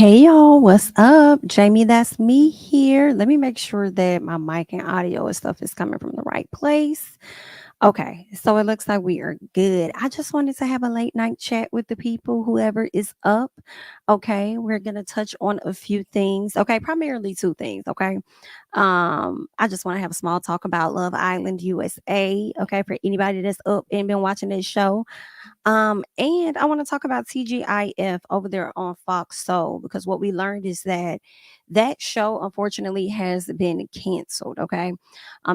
Hey y'all, what's up? Jamie, that's me here. Let me make sure that my mic and audio and stuff is coming from the right place. Okay, so it looks like we are good. I just wanted to have a late night chat with the people, whoever is up. Okay, we're gonna touch on a few things. Okay, primarily two things. Okay, I just want to have a small talk about Love Island USA. Okay, for anybody that's up and been watching this show. And I want to talk about TGIF over there on Fox Soul because what we learned is that that show unfortunately has been canceled. Okay.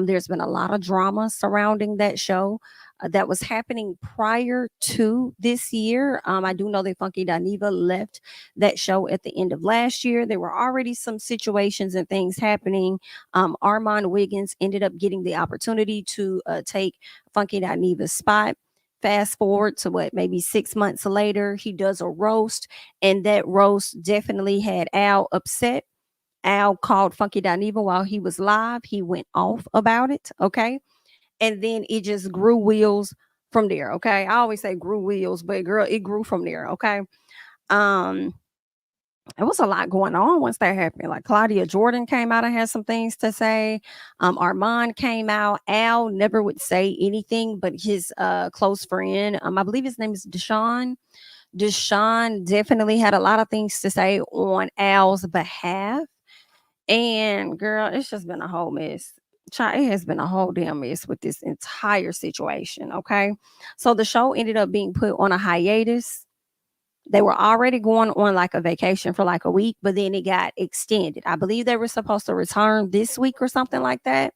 There's been a lot of drama surrounding that show that was happening prior to this year. I do know that Funky Dineva left that show at the end of last year. There were already some situations and things happening. Armand Wiggins ended up getting the opportunity to take Funky Dineva's spot. Fast forward to what, maybe 6 months later, he does a roast, and that roast definitely had Al upset. Al called Funky Dineva while he was live. He went off about it. Okay. And then it just grew wheels from there. Okay. I always say grew wheels, but girl, it grew from there. Okay. Um, it was a lot going on once that happened. Like Claudia Jordan came out and had some things to say. Armand came out. Al never would say anything, but his close friend, I believe his name is Deshaun. Deshaun definitely had a lot of things to say on Al's behalf. And girl, it's just been a whole mess. Child, it has been a whole damn mess with this entire situation. Okay. So the show ended up being put on a hiatus. They were already going on like a vacation for like a week, but then it got extended. I believe they were supposed to return this week or something like that.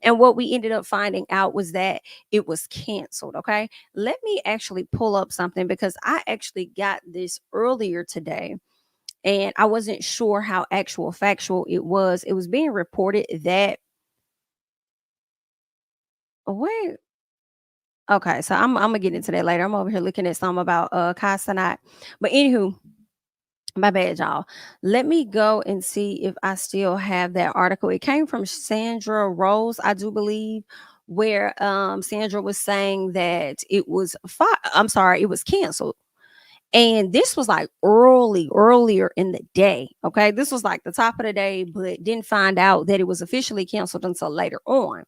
And what we ended up finding out was that it was canceled. Okay. Let me actually pull up something because I actually got this earlier today and I wasn't sure how actual factual it was. It was being reported that, wait, okay. So I'm going to get into that later. I'm over here looking at something about Kai Cenat. But anywho, my bad, y'all. Let me go and see if I still have that article. It came from Sandra Rose, I do believe, where Sandra was saying that I'm sorry, it was canceled. And this was like earlier in the day. Okay. This was like the top of the day, but didn't find out that it was officially canceled until later on.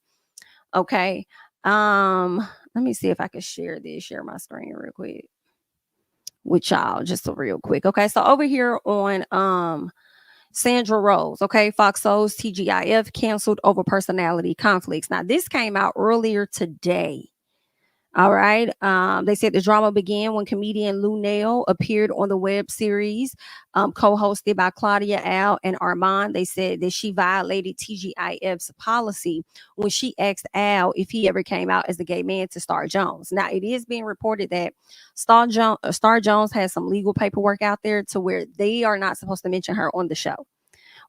Okay. Let me see if I can share my screen real quick with y'all, just so real quick. Okay. So over here on Sandra Rose, okay, Fox Soul's TGIF canceled over personality conflicts. Now, this came out earlier today. All right. They said the drama began when comedian Lou Nell appeared on the web series, co-hosted by Claudia Al and Armand. They said that she violated TGIF's policy when she asked Al if he ever came out as a gay man to Star Jones. Now, it is being reported that Star Jones has some legal paperwork out there to where they are not supposed to mention her on the show.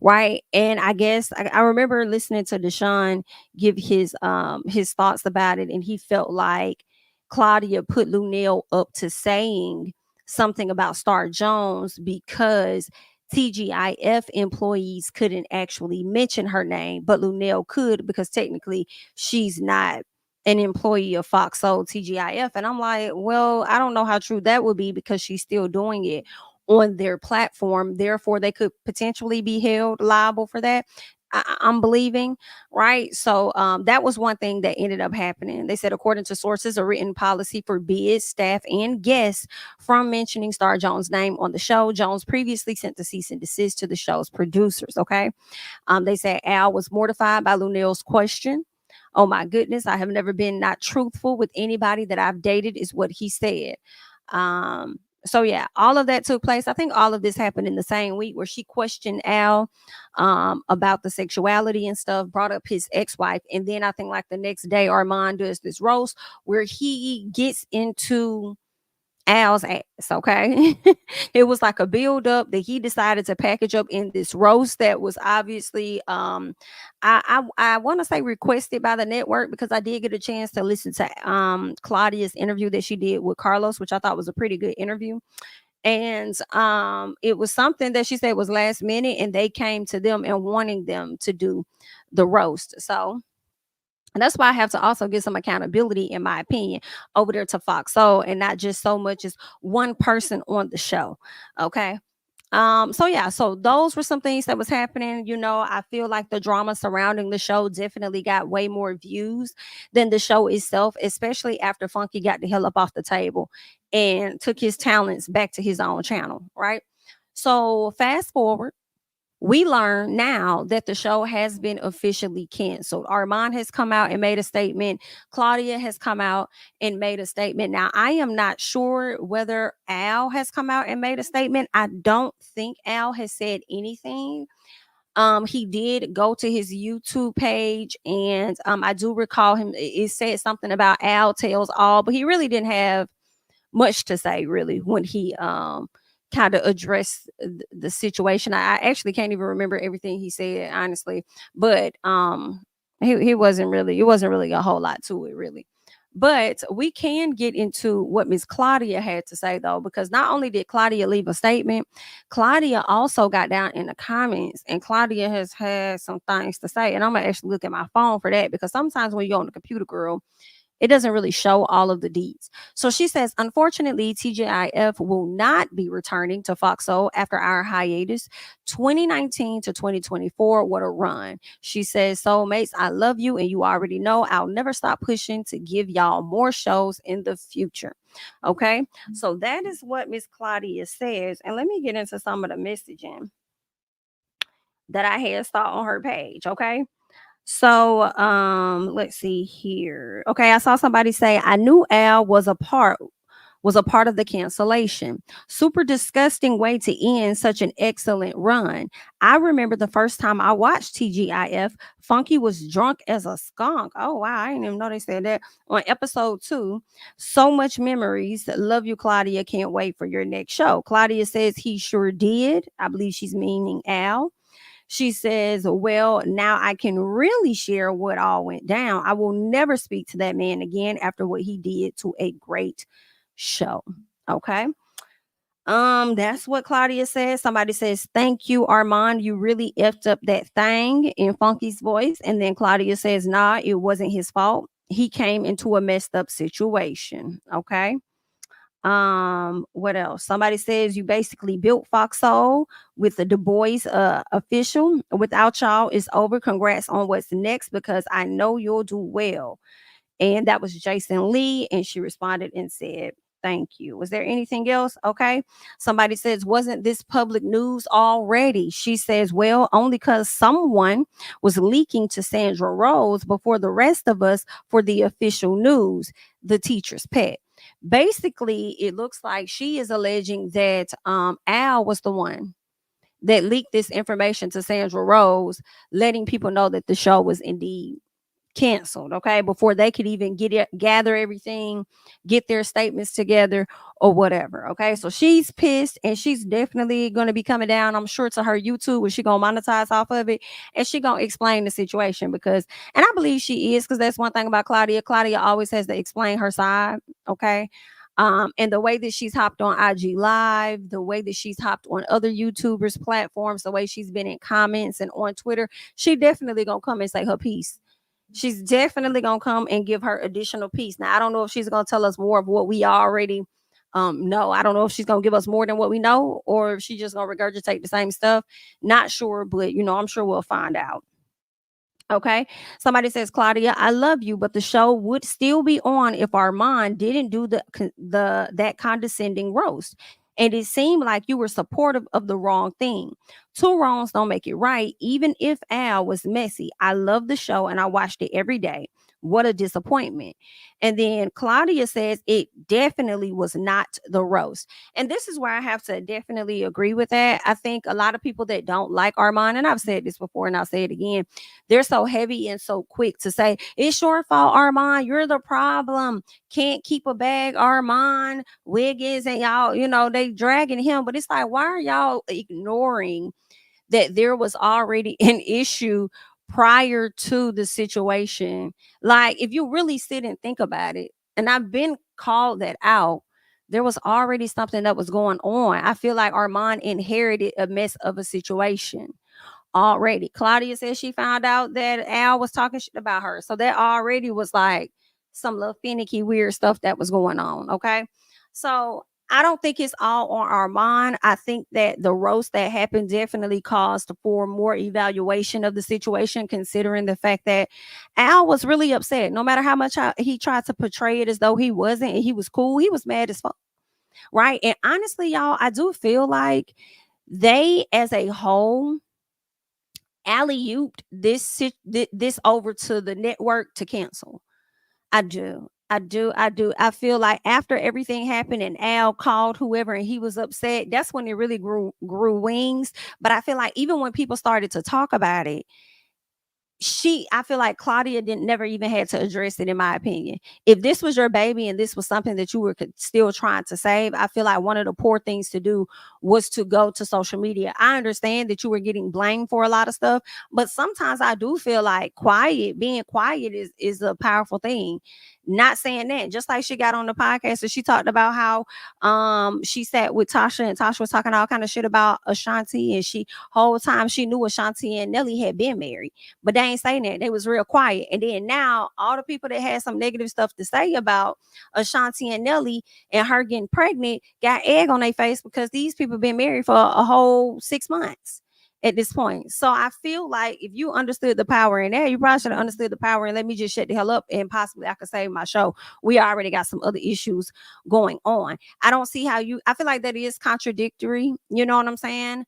Right. And I guess I remember listening to Deshaun give his thoughts about it, and he felt like Claudia put Lunel up to saying something about Star Jones because TGIF employees couldn't actually mention her name, but Lunel could because technically she's not an employee of Fox Soul TGIF. And I'm like, well, I don't know how true that would be because she's still doing it on their platform. Therefore, they could potentially be held liable for that. I'm believing, right? So that was one thing that ended up happening. They said, according to sources, a written policy forbids staff and guests from mentioning Star Jones' name on the show. Jones previously sent the cease and desist to the show's producers. Okay, they said Al was mortified by Lunel's question. Oh my goodness, I have never been not truthful with anybody that I've dated, is what he said. So yeah, all of that took place. I think all of this happened in the same week where she questioned Al about the sexuality and stuff, brought up his ex-wife, and then I think like the next day Armand does this roast where he gets into Al's ass. Okay. It was like a build up that he decided to package up in this roast that was obviously I want to say requested by the network, because I did get a chance to listen to Claudia's interview that she did with Carlos, which I thought was a pretty good interview. And it was something that she said was last minute, and they came to them and wanting them to do the roast. So and that's why I have to also get some accountability, in my opinion, over there to Fox Soul, and not just so much as one person on the show. Okay. So yeah, so those were some things that was happening. I feel like the drama surrounding the show definitely got way more views than the show itself, especially after Funky got the hell up off the table and took his talents back to his own channel, right? So fast forward, we learn now that the show has been officially canceled. Armand has come out and made a statement. Claudia has come out and made a statement. Now, I am not sure whether Al has come out and made a statement. I don't think Al has said anything. He did go to his YouTube page, and I do recall him. It said something about Al tells all, but he really didn't have much to say really when he kind of addressed the situation. I actually can't even remember everything he said, honestly, but he wasn't really, it wasn't really a whole lot to it really. But we can get into what Miss Claudia had to say though, because not only did Claudia leave a statement, Claudia also got down in the comments, and Claudia has had some things to say. And I'm gonna actually look at my phone for that, because sometimes when you're on the computer, girl, it doesn't really show all of the deeds. So she says, unfortunately, TGIF will not be returning to Foxo after our hiatus. 2019 to 2024, what a run. She says, soulmates, I love you, and you already know I'll never stop pushing to give y'all more shows in the future. Okay, so that is what Miss Claudia says. And let me get into some of the messaging that I had saw on her page. Okay. So, let's see here. Okay, I saw somebody say, I knew Al was a part of the cancellation. Super disgusting way to end such an excellent run. I remember the first time I watched TGIF, Funky was drunk as a skunk. Oh wow, I didn't even know they said that on episode 2. So much memories. Love you, Claudia. Can't wait for your next show. Claudia says he sure did. I believe she's meaning Al. She says, well, now I can really share what all went down. I will never speak to that man again after what he did to a great show. Okay. That's what Claudia says. Somebody says, thank you, Armand. You really effed up that thing, in Funky's voice. And then Claudia says, nah, it wasn't his fault. He came into a messed up situation. Okay. What else? Somebody says you basically built Foxhole with the Du Bois official. Without y'all, it's over. Congrats on what's next, because I know you'll do well. And that was Jason Lee, and she responded and said, thank you. Was there anything else? Okay. Somebody says, wasn't this public news already? She says, well, only because someone was leaking to Sandra Rose before the rest of us for the official news, the teacher's pet. Basically, it looks like she is alleging that Al was the one that leaked this information to Sandra Rose, letting people know that the show was indeed canceled, okay, before they could even gather everything, get their statements together or whatever. Okay, so she's pissed, and she's definitely going to be coming down, I'm sure, to her YouTube, where she gonna monetize off of it, and she gonna explain the situation, because, and I believe she is, because that's one thing about Claudia always has to explain her side. Okay. And the way that she's hopped on IG Live, the way that she's hopped on other YouTubers' platforms, the way she's been in comments and on Twitter, she definitely gonna come and say her piece. She's definitely gonna come and give her additional piece. Now, I don't know if she's gonna tell us more of what we already know. I don't know if she's gonna give us more than what we know, or if she's just gonna regurgitate the same stuff. Not sure, but I'm sure we'll find out. Okay. Somebody says, Claudia, I love you, but the show would still be on if Armand didn't do that condescending roast. And it seemed like you were supportive of the wrong thing. Two wrongs don't make it right, even if Al was messy. I love the show and I watched it every day. What a disappointment. And then Claudia says it definitely was not the roast. And this is where I have to definitely agree with that. I think a lot of people that don't like Armand, and I've said this before and I'll say it again, they're so heavy and so quick to say, it's your fault, Armand. You're the problem. Can't keep a bag, Armand. Wiggins and y'all, they dragging him. But it's like, why are y'all ignoring that there was already an issue prior to the situation? Like, if you really sit and think about it, and I've been called that out, there was already something that was going on. I feel like Armand inherited a mess of a situation already. Claudia says she found out that Al was talking shit about her. So that already was like some little finicky, weird stuff that was going on. Okay. So I don't think it's all on Armand. I think that the roast that happened definitely caused for more evaluation of the situation, considering the fact that Al was really upset. No matter how much he tried to portray it as though he wasn't and he was cool, he was mad as fuck. Right. And honestly, y'all, I do feel like they as a whole alley ooped this over to the network to cancel. I do. I do. I feel like after everything happened and Al called whoever and he was upset, that's when it really grew wings. But I feel like even when people started to talk about it, I feel like Claudia didn't never even had to address it, in my opinion. If this was your baby and this was something that you were still trying to save, I feel like one of the poor things to do was to go to social media. I understand that you were getting blamed for a lot of stuff, but sometimes I do feel like being quiet is a powerful thing. Not saying that, just like she got on the podcast and she talked about how she sat with Tasha and Tasha was talking all kind of shit about Ashanti, and she whole time she knew Ashanti and Nelly had been married, but they ain't saying that. They was real quiet. And then now all the people that had some negative stuff to say about Ashanti and Nelly and her getting pregnant got egg on their face because these people been married for a whole 6 months at this point. So I feel like if you understood the power in there, you probably should have understood the power and let me just shut the hell up and possibly I could save my show. We already got some other issues going on. I don't see how I feel like that is contradictory. You know what I'm saying?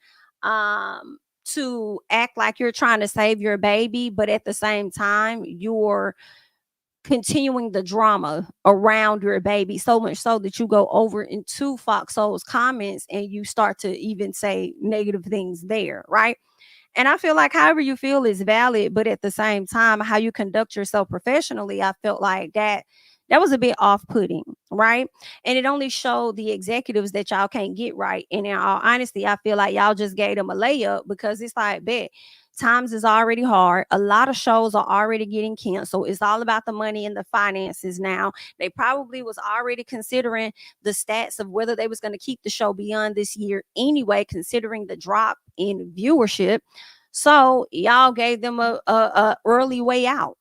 To act like you're trying to save your baby, but at the same time, you're continuing the drama around your baby so much so that you go over into Fox Soul's comments and you start to even say negative things there, right? And I feel like however you feel is valid, but at the same time, how you conduct yourself professionally, I felt like that was a bit off-putting, right? And it only showed the executives that y'all can't get right. And in all honesty, I feel like y'all just gave them a layup because it's like, bet times is already hard. A lot of shows are already getting canceled. It's all about the money and the finances now. They probably was already considering the stats of whether they was going to keep the show beyond this year anyway, considering the drop in viewership. So y'all gave them a early way out,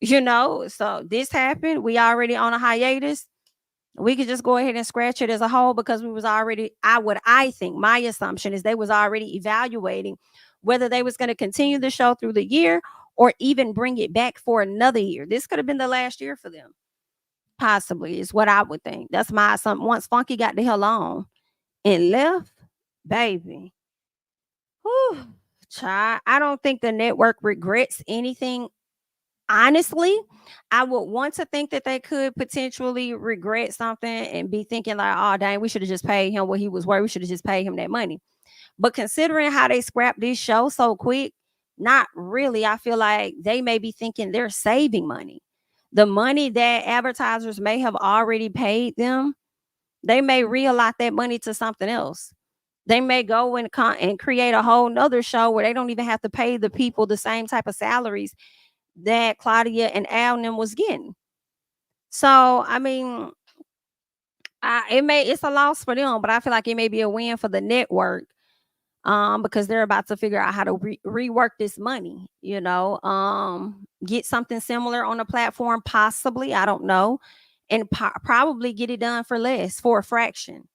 so this happened, we already on a hiatus. We could just go ahead and scratch it as a whole because we was already I think my assumption is they was already evaluating whether they was going to continue the show through the year or even bring it back for another year. This could have been the last year for them, possibly, is what I would think. That's my assumption. Once Funky got the hell on and left, baby, whew, child, I don't think the network regrets anything. Honestly, I would want to think that they could potentially regret something and be thinking like, oh dang, we should have just paid him what he was worth. We should have just paid him that money. But considering how they scrapped this show so quick, not really. I feel like they may be thinking they're saving money. The money that advertisers may have already paid them, they may reallot that money to something else. They may go and create a whole nother show where they don't even have to pay the people the same type of salaries that Claudia and Al was getting. So I mean, it's a loss for them, but I feel like it may be a win for the network, because they're about to figure out how to rework this money. Get something similar on the platform, possibly. I don't know, and probably get it done for less, for a fraction.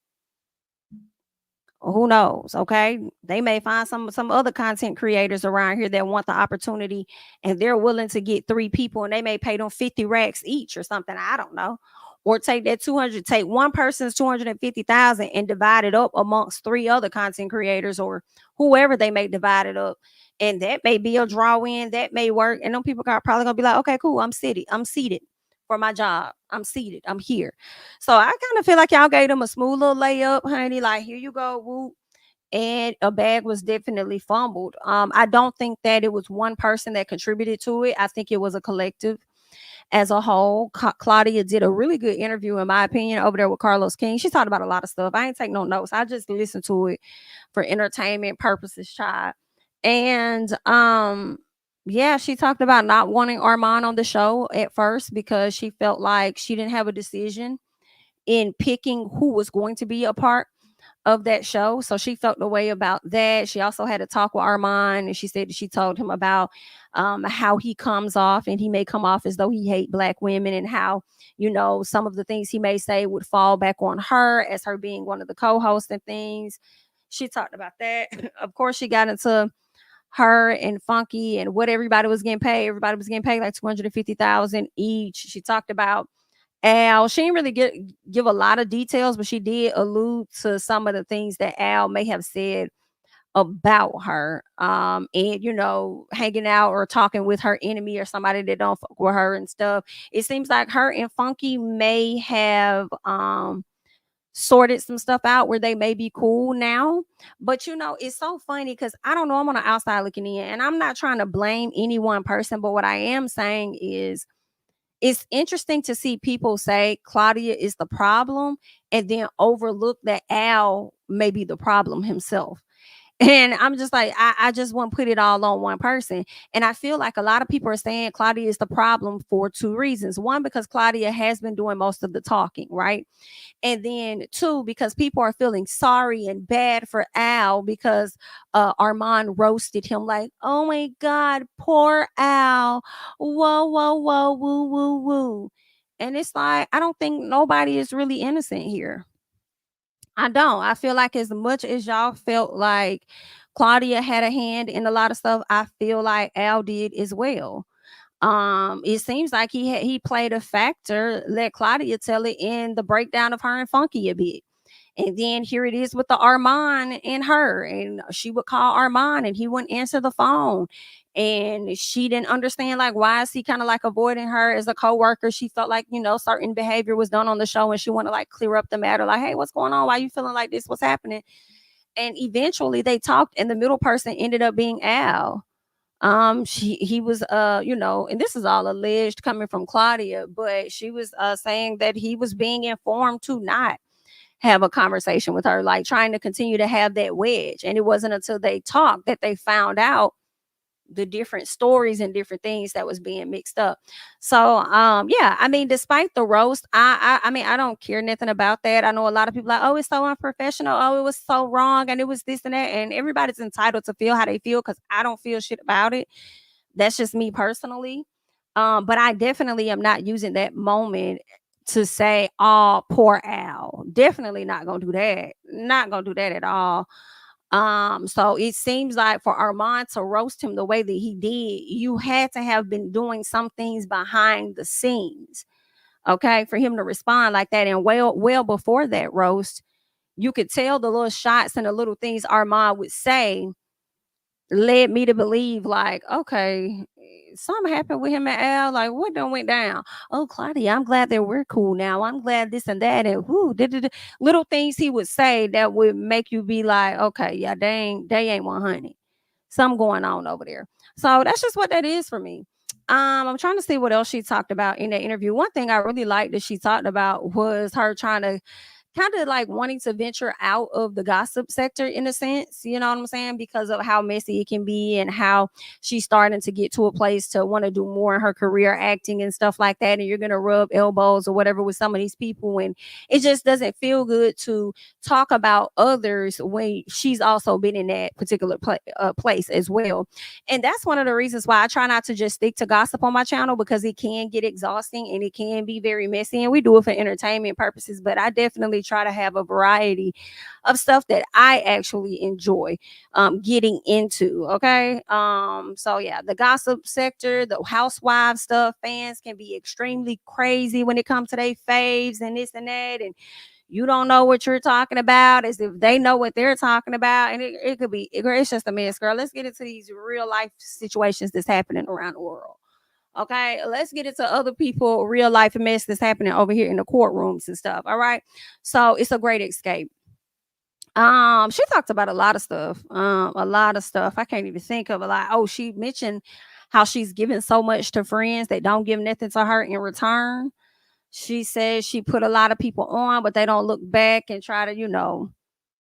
Who knows? Okay, they may find some other content creators around here that want the opportunity and they're willing to get 3 people and they may pay them 50 racks each or something. I don't know. Or take that 200, take one person's 250,000 and divide it up amongst 3 other content creators or whoever they may divide it up, and that may be a draw in. That may work, and them people are probably gonna be like, okay, cool, I'm seated for my job. I'm seated. I'm here. So I kind of feel like y'all gave them a smooth little layup, honey. Like, here you go, whoop. And a bag was definitely fumbled. I don't think that it was one person that contributed to it. I think it was a collective as a whole. Claudia did a really good interview, in my opinion, over there with Carlos King. She talked about a lot of stuff. I ain't take no notes. I just listened to it for entertainment purposes, child. And yeah, she talked about not wanting Armand on the show at first because she felt like she didn't have a decision in picking who was going to be a part of that show. So she felt the way about that. She also had a talk with Armand, and she said that she told him about how he comes off, and he may come off as though he hate black women, and how, some of the things he may say would fall back on her as her being one of the co-hosts and things. She talked about that. Of course, she got into her and Funky and what everybody was getting paid. Everybody was getting paid like 250,000 each. She talked about Al. She didn't really give a lot of details, but she did allude to some of the things that Al may have said about her. And hanging out or talking with her enemy or somebody that don't fuck with her and stuff. It seems like her and Funky may have sorted some stuff out where they may be cool now. But it's so funny because I don't know, I'm on the outside looking in, and I'm not trying to blame any one person, but what I am saying is it's interesting to see people say Claudia is the problem and then overlook that Al may be the problem himself. And I'm just like, I just won't put it all on one person. And I feel like a lot of people are saying Claudia is the problem for two reasons. One, because Claudia has been doing most of the talking, right? And then two, because people are feeling sorry and bad for Al because Armand roasted him like, oh my God, poor Al. Whoa, whoa, whoa, woo, woo, woo. And it's like, I don't think nobody is really innocent here. I don't. I feel like as much as y'all felt like Claudia had a hand in a lot of stuff, I feel like Al did as well. It seems like he played a factor, let Claudia tell it, in the breakdown of her and Funky a bit. And then here it is with the Armand and her, and she would call Armand and he wouldn't answer the phone. And she didn't understand, like, why is he kind of like avoiding her as a coworker? She felt like, certain behavior was done on the show and she wanted to like clear up the matter, like, hey, what's going on? Why are you feeling like this? What's happening? And eventually they talked, and the middle person ended up being Al. He was and this is all alleged coming from Claudia, but she was saying that he was being informed to not have a conversation with her, like trying to continue to have that wedge. And it wasn't until they talked that they found out the different stories and different things that was being mixed up. So yeah, I mean, despite the roast, I mean, I don't care nothing about that. I know a lot of people like, oh, it's so unprofessional, oh, it was so wrong, and it was this and that, and everybody's entitled to feel how they feel, because I don't feel shit about it. That's just me personally. But I definitely am not using that moment to say, oh, poor Al. Definitely not gonna do that. Not gonna do that at all. So it seems like for Armand to roast him the way that he did, you had to have been doing some things behind the scenes, okay, for him to respond like that. And well before that roast, you could tell the little shots and the little things Armand would say led me to believe, like, okay, something happened with him and Al. Like, what done went down? Oh, Claudia, I'm glad that we're cool now. I'm glad this and that. And whoo, little things he would say that would make you be like, okay, yeah, they ain't 100. Something going on over there. So that's just what that is for me. I'm trying to see what else she talked about in that interview. One thing I really liked that she talked about was her trying to kind of like wanting to venture out of the gossip sector in a sense, you know what I'm saying? Because of how messy it can be, and how she's starting to get to a place to want to do more in her career, acting and stuff like that. And you're going to rub elbows or whatever with some of these people. And it just doesn't feel good to talk about others when she's also been in that particular place as well. And that's one of the reasons why I try not to just stick to gossip on my channel, because it can get exhausting and it can be very messy. And we do it for entertainment purposes, but I definitely try to have a variety of stuff that I actually enjoy getting into. Okay. So yeah, the gossip sector, the housewife stuff, fans can be extremely crazy when it comes to their faves and this and that. And you don't know what you're talking about as if they know what they're talking about. And it could be, it's just a mess, girl. Let's get into these real life situations that's happening around the world. Okay, let's get into other people real life mess that's happening over here in the courtrooms and stuff. All right, so it's a great escape. She talked about a lot of stuff. A lot of stuff. I can't even think of a lot. Oh, she mentioned how she's giving so much to friends that don't give nothing to her in return. She says she put a lot of people on, but they don't look back and try to,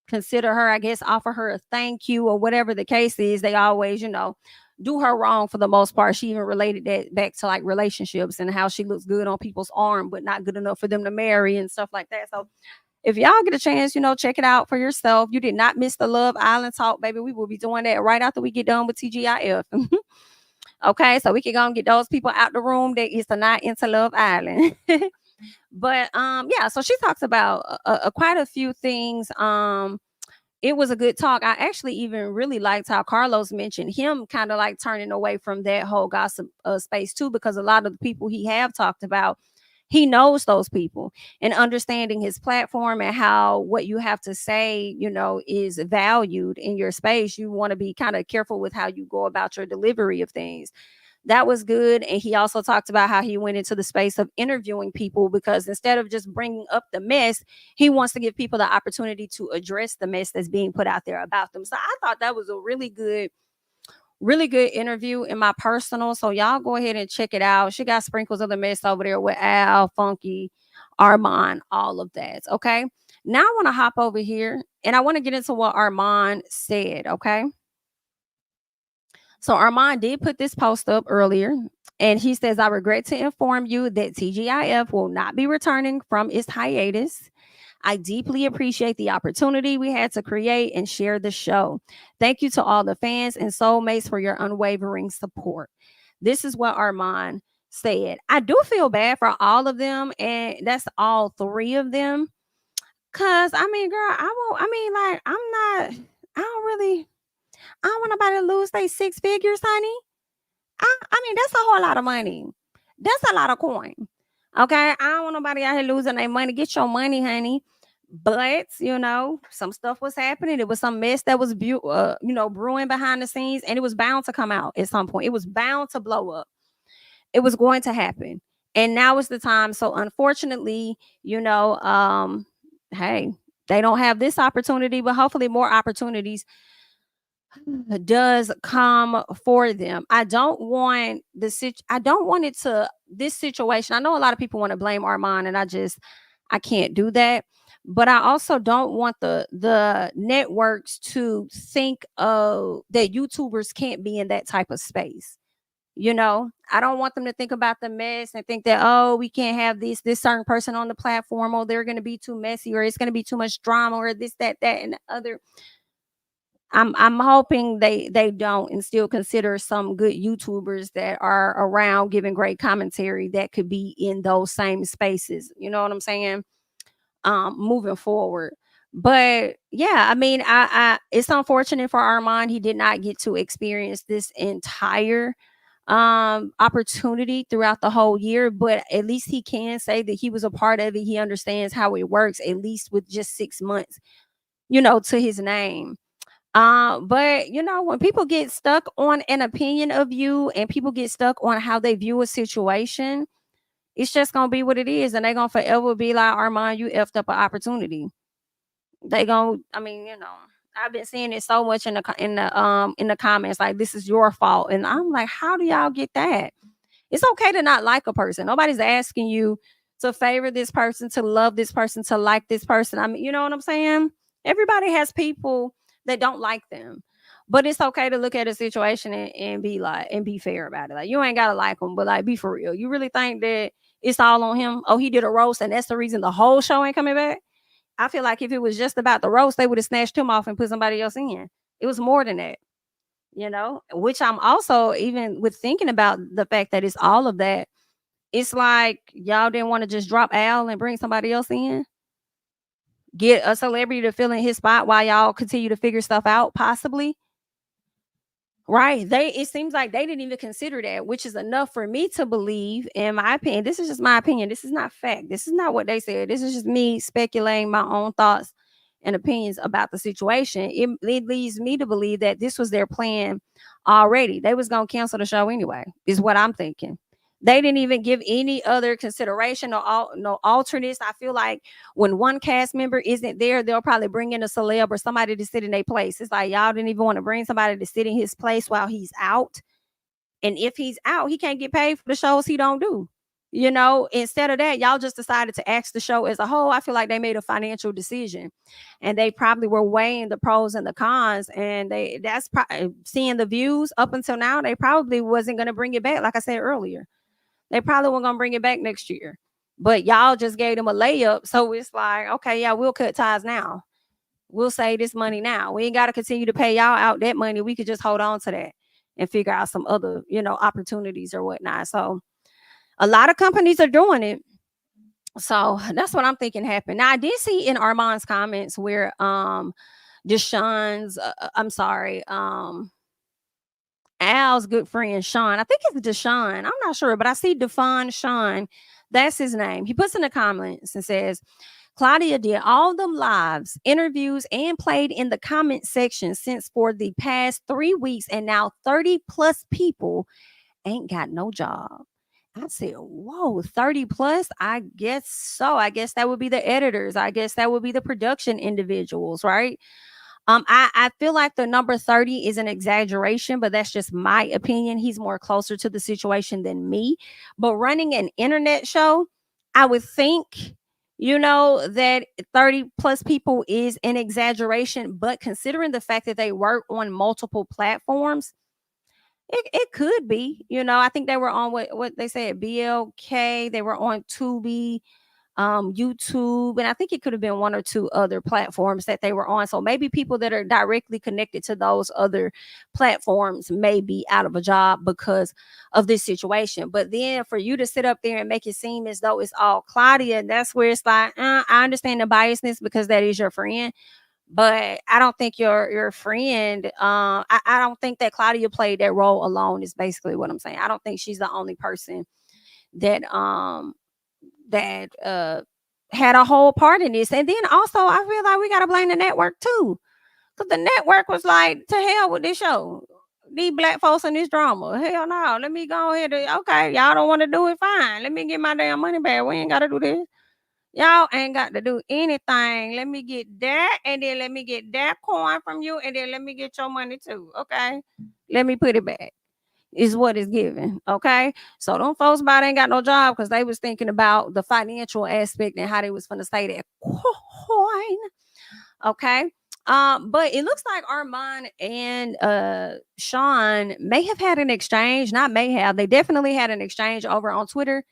consider her, I guess, offer her a thank you or whatever the case is. They always, do her wrong for the most part. She even related that back to like relationships and how she looks good on people's arm, but not good enough for them to marry and stuff like that. So If y'all get a chance, check it out for yourself. You did not miss the Love Island talk, baby. We will be doing that right after we get done with TGIF. Okay, so we can go and get those people out the room that is not into Love Island. But yeah, so she talks about quite a few things. It was a good talk. I actually even really liked how Carlos mentioned him kind of like turning away from that whole gossip space too, because a lot of the people he have talked about, he knows those people, and understanding his platform and how what you have to say, is valued in your space. You want to be kind of careful with how you go about your delivery of things. That was good. And he also talked about how he went into the space of interviewing people, because instead of just bringing up the mess, he wants to give people the opportunity to address the mess that's being put out there about them. So I thought that was a really good interview in my personal. So y'all go ahead and check it out. She got sprinkles of the mess over there with Al, Funky, Armand, all of that. Okay. Now I want to hop over here and I want to get into what Armand said. Okay. So Armand did put this post up earlier, and he says, I regret to inform you that TGIF will not be returning from its hiatus. I deeply appreciate the opportunity we had to create and share the show. Thank you to all the fans and soulmates for your unwavering support. This is what Armand said. I do feel bad for all of them, and that's all three of them. Cause I mean, girl, I won't, I mean, like, I don't really, I don't want nobody to lose their six figures, honey. I mean, that's a whole lot of money. That's a lot of coin. Okay. I don't want nobody out here losing their money. Get your money, honey. But some stuff was happening. It was some mess that was brewing behind the scenes, and it was bound to come out at some point. It was bound to blow up. It was going to happen. And now is the time. So unfortunately, hey, they don't have this opportunity, but hopefully more opportunities does come for them. I don't want it to this situation. I know a lot of people want to blame Armand, and I can't do that. But I also don't want the networks to think of that YouTubers can't be in that type of space. I don't want them to think about the mess and think that, oh, we can't have this certain person on the platform, or they're going to be too messy, or it's going to be too much drama, or this, that, and the other. I'm hoping they don't, and still consider some good YouTubers that are around giving great commentary that could be in those same spaces. You know what I'm saying? Moving forward. But yeah, I mean, I it's unfortunate for Armand. He did not get to experience this entire opportunity throughout the whole year, but at least he can say that he was a part of it. He understands how it works, at least with just 6 months, to his name. But when people get stuck on an opinion of you, and people get stuck on how they view a situation, it's just gonna be what it is, and they're gonna forever be like, Armand, you effed up an opportunity. They gonna, I mean, I've been seeing it so much in the comments, like, this is your fault. And I'm like, how do y'all get that? It's okay to not like a person. Nobody's asking you to favor this person, to love this person, to like this person. I mean, you know what I'm saying? Everybody has people that don't like them. But it's okay to look at a situation and be like, and be fair about it. Like, you ain't gotta like them, but like, be for real. You really think that it's all on him? Oh, he did a roast, and that's the reason the whole show ain't coming back? I feel like if it was just about the roast, they would have snatched him off and put somebody else in. It was more than that, which I'm also, even with thinking about the fact that it's all of that, it's like y'all didn't want to just drop Al and bring somebody else in, get a celebrity to fill in his spot while y'all continue to figure stuff out, possibly. Right. It seems like they didn't even consider that, which is enough for me to believe, in my opinion. This is just my opinion. This is not fact. This is not what they said. This is just me speculating my own thoughts and opinions about the situation. It leads me to believe that this was their plan already. They was gonna cancel the show anyway, is what I'm thinking. They didn't even give any other consideration or no alternates. I feel like when one cast member isn't there, they'll probably bring in a celeb or somebody to sit in their place. It's like, y'all didn't even want to bring somebody to sit in his place while he's out. And if he's out, he can't get paid for the shows he don't do. Instead of that, y'all just decided to ask the show as a whole. I feel like they made a financial decision, and they probably were weighing the pros and the cons. And seeing the views up until now, they probably wasn't going to bring it back. Like I said earlier, they probably weren't going to bring it back next year. but y'all just gave them a layup. So it's like, okay, yeah, we'll cut ties now. We'll save this money now. We ain't got to continue to pay y'all out that money. We could just hold on to that and figure out some other, opportunities or whatnot. So a lot of companies are doing it. So that's what I'm thinking happened. Now I did see in Armand's comments where Deshaun's I'm sorry, Al's good friend Sean. I think it's Deshaun. I'm not sure, but I see Defon Sean. That's his name. He puts in the comments and says, Claudia did all them lives, interviews, and played in the comment section since for the past 3 weeks, and now 30 plus people ain't got no job. I said, whoa, 30 plus? I guess so. I guess that would be the editors. I guess that would be the production individuals, right? I feel like the number 30 is an exaggeration, but that's just my opinion. He's more closer to the situation than me. But running an internet show, I would think, that 30 plus people is an exaggeration. But considering the fact that they work on multiple platforms, it could be. I think they were on what they said, BLK, they were on Tubi, YouTube, and I think it could have been one or two other platforms that they were on. So maybe people that are directly connected to those other platforms may be out of a job because of this situation. But then for you to sit up there and make it seem as though it's all Claudia, that's where it's like, I understand the biasness because that is your friend. But I don't think your friend. I don't think that Claudia played that role alone. Is basically what I'm saying. I don't think she's the only person that had a whole part in this. And then also, I feel like we gotta blame the network too, because the network was like, to hell with this show. These black folks in this drama. Hell no. Let me go ahead. Okay, y'all don't want to do it. Fine. Let me get my damn money back. We ain't gotta do this. Y'all ain't got to do anything. Let me get that, and then let me get that coin from you, and then let me get your money too. Okay, let me put it back. Is what is given. Okay, so them folks about ain't got no job because they was thinking about the financial aspect and how they was gonna say that coin. Okay. But it looks like Armand and Sean may have had an exchange. Not may have. They definitely had an exchange over on Twitter,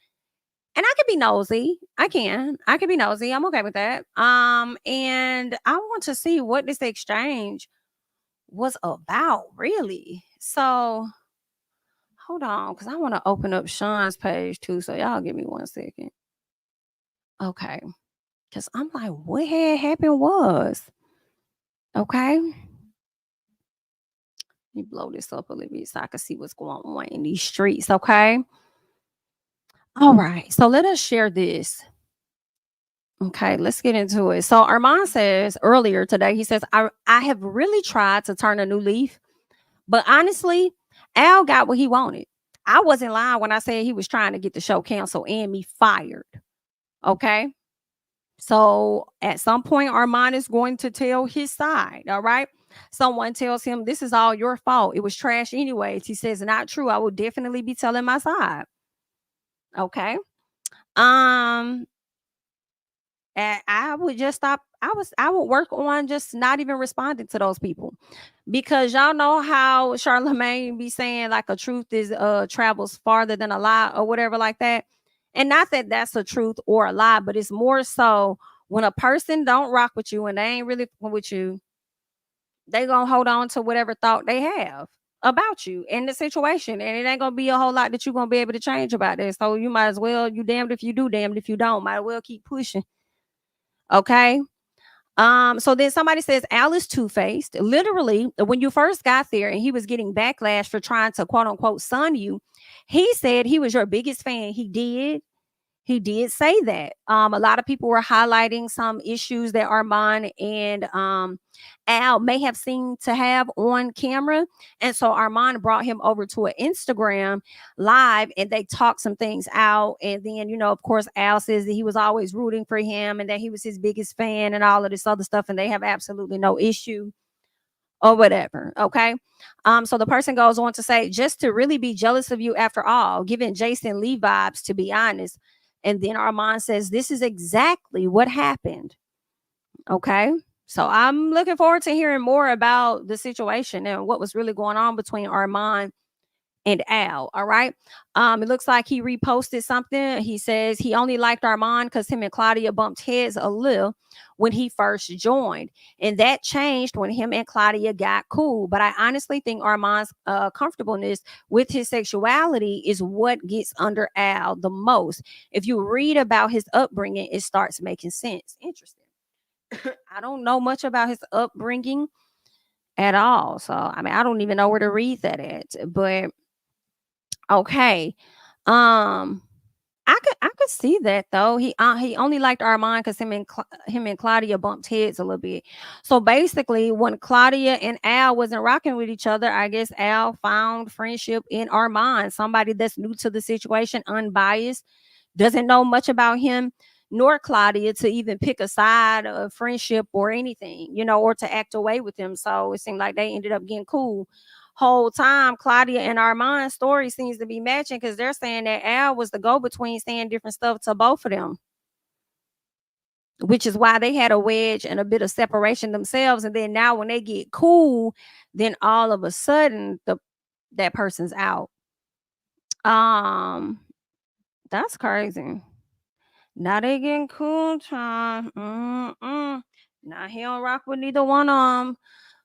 and I could be nosy. I could be nosy. I'm okay with that. And I want to see what this exchange was about, really. So hold on, because I want to open up Sean's page too. So y'all give me 1 second. Okay. Because I'm like, what had happened was. Okay. Let me blow this up a little bit so I can see what's going on in these streets. Okay. All right. So let us share this. Okay, let's get into it. So Armand says earlier today, he says, I have really tried to turn a new leaf, but honestly, Al got what he wanted. I wasn't lying when I said he was trying to get the show canceled and me fired. Okay. So at some point, Armand is going to tell his side. All right. Someone tells him, this is all your fault. It was trash anyways. He says, not true. I will definitely be telling my side. Okay. Um, And I would just stop. I would work on just not even responding to those people, because y'all know how Charlemagne be saying like a truth is travels farther than a lie or whatever like that. And not that that's a truth or a lie, but it's more so when a person don't rock with you and they ain't really with you, they gonna hold on to whatever thought they have about you and the situation, and it ain't gonna be a whole lot that you're gonna be able to change about this. So you might as well, you damned if you do, damned if you don't. Might as well keep pushing. Okay. So then somebody says Al is two-faced. Literally, when you first got there and he was getting backlash for trying to quote unquote son you, he said he was your biggest fan. He did say that. A lot of people were highlighting some issues that Armand and Al may have seen to have on camera. And so Armand brought him over to an Instagram live and they talked some things out. And then, of course, Al says that he was always rooting for him and that he was his biggest fan and all of this other stuff. And they have absolutely no issue or whatever. Okay. So the person goes on to say, just to really be jealous of you after all, giving Jason Lee vibes, to be honest. And then Armand says, this is exactly what happened. Okay. So I'm looking forward to hearing more about the situation and what was really going on between Armand and Al. All right. It looks like he reposted something. He says he only liked Armand because him and Claudia bumped heads a little when he first joined. And that changed when him and Claudia got cool. But I honestly think Armand's comfortableness with his sexuality is what gets under Al the most. If you read about his upbringing, it starts making sense. Interesting. I don't know much about his upbringing at all. So, I mean, I don't even know where to read that at. But okay. Um I could see that though. He only liked Armand because him and Claudia bumped heads a little bit. So basically, when Claudia and Al wasn't rocking with each other, I guess Al found friendship in Armand, somebody that's new to the situation, unbiased, doesn't know much about him nor Claudia to even pick a side of friendship or anything, or to act away with him. So it seemed like they ended up getting cool. Whole time, Claudia and Armand's story seems to be matching because they're saying that Al was the go between saying different stuff to both of them, which is why they had a wedge and a bit of separation themselves. And then now, when they get cool, then all of a sudden, that person's out. Um, that's crazy. Now they getting cool time. Now he don't rock with neither one of them.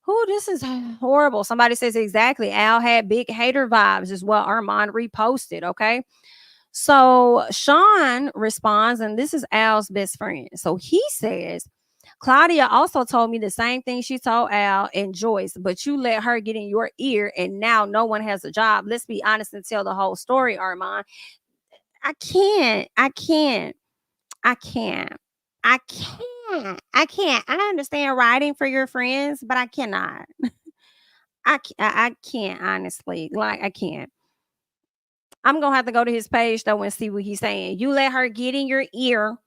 Who this is horrible. Somebody says exactly. Al had big hater vibes, is what Armand reposted. Okay. So Sean responds, and this is Al's best friend. So he says, Claudia also told me the same thing she told Al and Joyce, but you let her get in your ear, and now no one has a job. Let's be honest and tell the whole story, Armand. I can't. I can't. I can't. I can't. I can't. I understand writing for your friends, but I cannot. I can't honestly. Like I can't. I'm gonna have to go to his page though and see what he's saying. You let her get in your ear.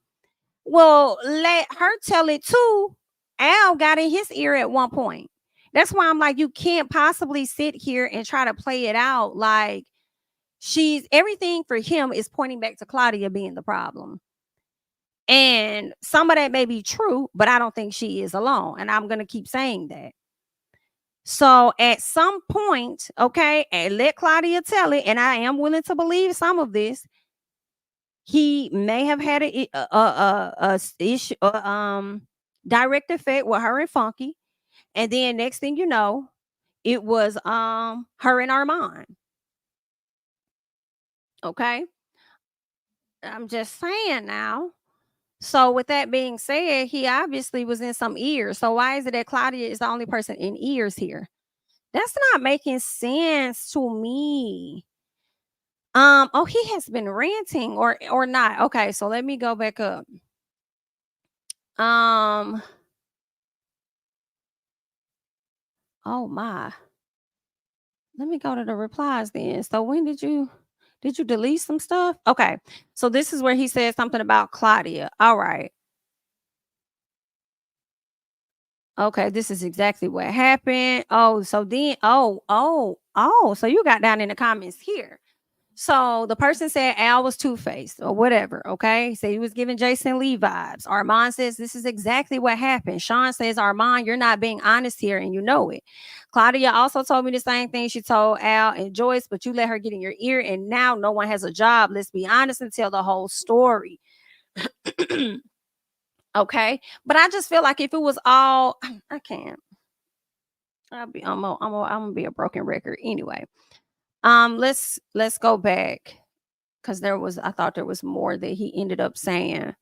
Well, let her tell it too. Al got in his ear at one point. That's why I'm like, you can't possibly sit here and try to play it out like she's everything for him is pointing back to Claudia being the problem. And some of that may be true, but I don't think she is alone. And I'm going to keep saying that. So at some point, okay, and let Claudia tell it, and I am willing to believe some of this. He may have had issue, direct effect with her and Funky, and then next thing you know, it was her and Armand. Okay, I'm just saying now. So with that being said, he obviously was in some ears. So why is it that Claudia is the only person in ears here? That's not making sense to me. Oh, he has been ranting or not. Okay, so let me go back up. Um, oh my. Let me go to the replies then. So when did you delete some stuff? Okay. So this is where he said something about Claudia. All right. Okay, this is exactly what happened. Oh, so then, so you got down in the comments here. So the person said Al was two-faced or whatever. Okay. So he was giving Jason Lee vibes. Armand says this is exactly what happened. Sean says, Armand, you're not being honest here and you know it. Claudia also told me the same thing she told Al and Joyce, but you let her get in your ear and now no one has a job. Let's be honest and tell the whole story. Okay. But I just feel like if it was all, I can't. I'm gonna be a broken record anyway. Let's go back because I thought there was more that he ended up saying.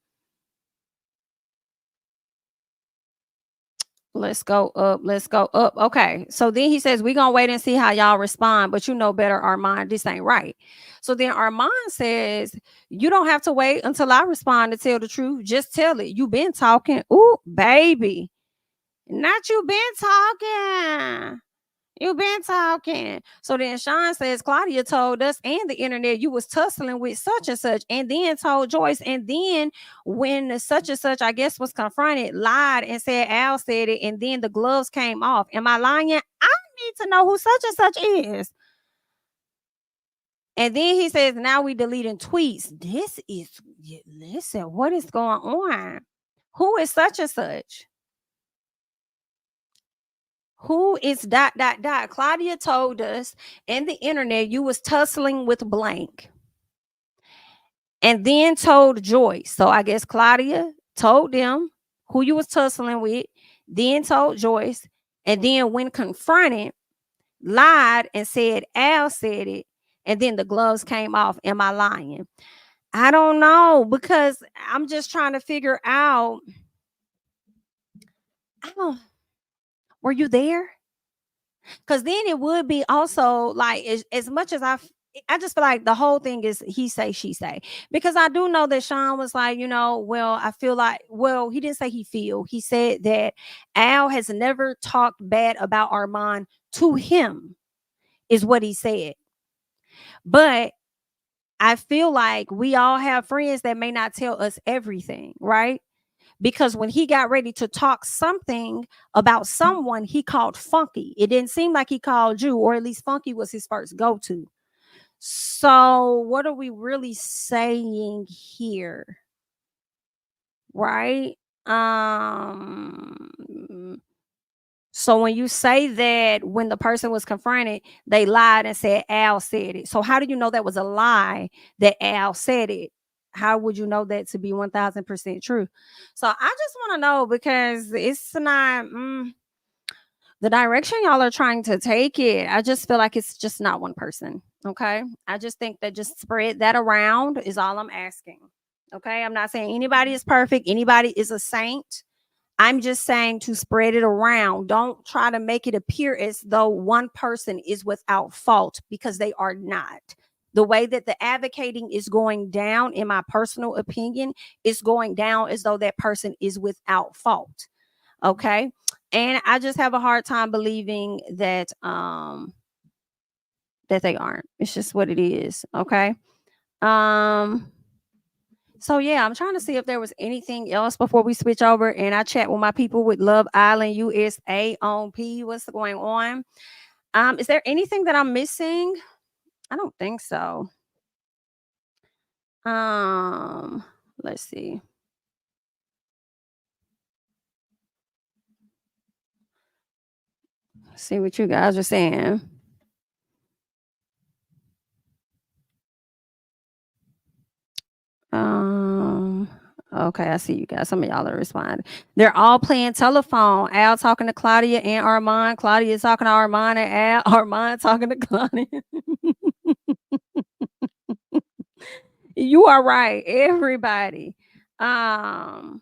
Let's go up. Let's go up. Okay. So then he says, we're going to wait and see how y'all respond, but you know better, Armand, this ain't right. So then Armand says, you don't have to wait until I respond to tell the truth. Just tell it. You been talking. Ooh, baby. Not you been talking. You been talking. So then Sean says Claudia told us and the internet you was tussling with such and such, and then told Joyce. And then when such and such, I guess, was confronted, lied and said Al said it, and then the gloves came off. Am I lying? I need to know who such and such is. And then he says, now we deleting tweets. Listen, what is going on? Who is such and such? Who is dot dot dot? Claudia told us in the internet you was tussling with blank, and then told Joyce. So I guess Claudia told them who you was tussling with, then told Joyce, and then when confronted, lied and said Al said it, and then the gloves came off. Am I lying? I don't know, because I'm just trying to figure out. I don't. Were you there? Because then it would be also like, as much as I just feel like the whole thing is he say she say, because I do know that Sean was like, well, I feel like, well, he didn't say he said that Al has never talked bad about Armand to him, is what he said. But I feel like we all have friends that may not tell us everything, right? Because when he got ready to talk something about someone, he called Funky. It didn't seem like he called you, or at least Funky was his first go to. So, what are we really saying here? Right? So when you say that when the person was confronted, they lied and said Al said it. So how do you know that was a lie that Al said it? How would you know that to be 1000% true? So I just want to know, because it's not the direction y'all are trying to take it. I just feel like it's just not one person. Okay. I just think that just spread that around is all I'm asking. Okay. I'm not saying anybody is perfect, anybody is a saint. I'm just saying to spread it around. Don't try to make it appear as though one person is without fault, because they are not. The way that the advocating is going down, in my personal opinion, is going down as though that person is without fault. Okay. And I just have a hard time believing that they aren't. It's just what it is. Okay. Um so yeah, I'm trying to see if there was anything else before we switch over and I chat with my people with Love Island USA on P. What's going on? Is there anything that I'm missing? I don't think so. Um, let's see. See what you guys are saying. Um, okay, I see you guys. Some of y'all are responding. They're all playing telephone. Al talking to Claudia and Armand. Claudia talking to Armand and Al. Armand talking to Claudia. You are right. Everybody. Um,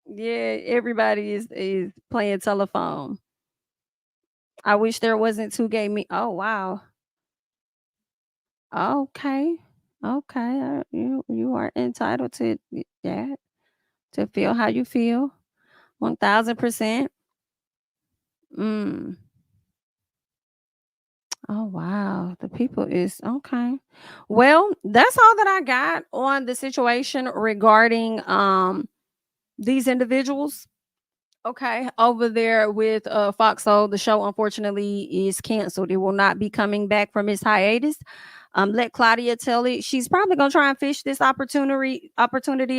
yeah, everybody is playing telephone. I wish there wasn't two gay me. Oh wow. Okay. Okay. You are entitled to that, to feel how you feel. 1000%. Mm. Oh wow. The people is okay. Well, that's all that I got on the situation regarding these individuals. Okay, over there with Foxhole, the show unfortunately is canceled. It will not be coming back from its hiatus. Let Claudia tell it. She's probably gonna try and fish this opportunity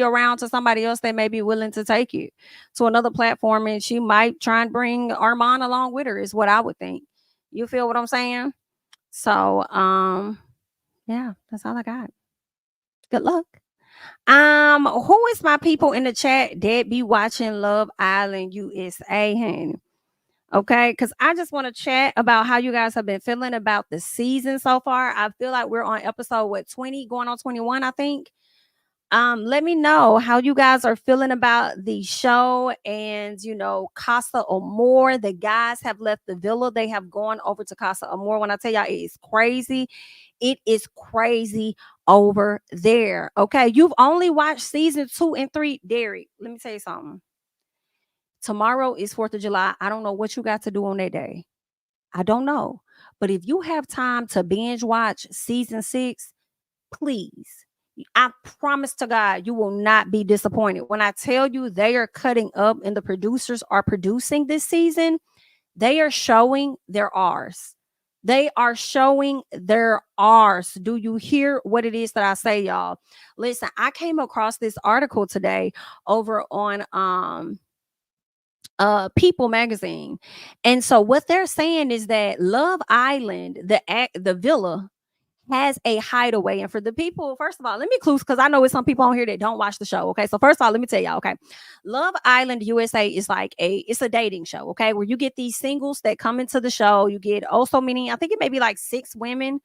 around to somebody else that may be willing to take it to another platform, and she might try and bring Armand along with her. Is what I would think. You feel what I'm saying? So, yeah, that's all I got. Good luck. Who is my people in the chat that be watching Love Island USA, honey? Okay, because I just want to chat about how you guys have been feeling about the season so far. I feel like we're on episode 20, going on 21, I think. Let me know how you guys are feeling about the show, and Casa Amor. The guys have left the villa. They have gone over to Casa Amor. When I tell y'all, it is crazy. It is crazy over there. Okay, you've only watched season 2 and 3. Derek, let me tell you something. Tomorrow is 4th of July. I don't know what you got to do on that day. I don't know. But if you have time to binge watch season 6, please. I promise to God, you will not be disappointed. When I tell you they are cutting up and the producers are producing this season, they are showing their R's. They are showing their R's. Do you hear what it is that I say, y'all? Listen, I came across this article today over on People magazine. And so what they're saying is that Love Island, the villa, has a hideaway. And for the people, first of all, let me clue, because I know it's some people on here that don't watch the show. Okay, so first of all, let me tell y'all. Okay, Love Island USA is like it's a dating show. Okay, where you get these singles that come into the show. You get also many. I think it may be like 6 women,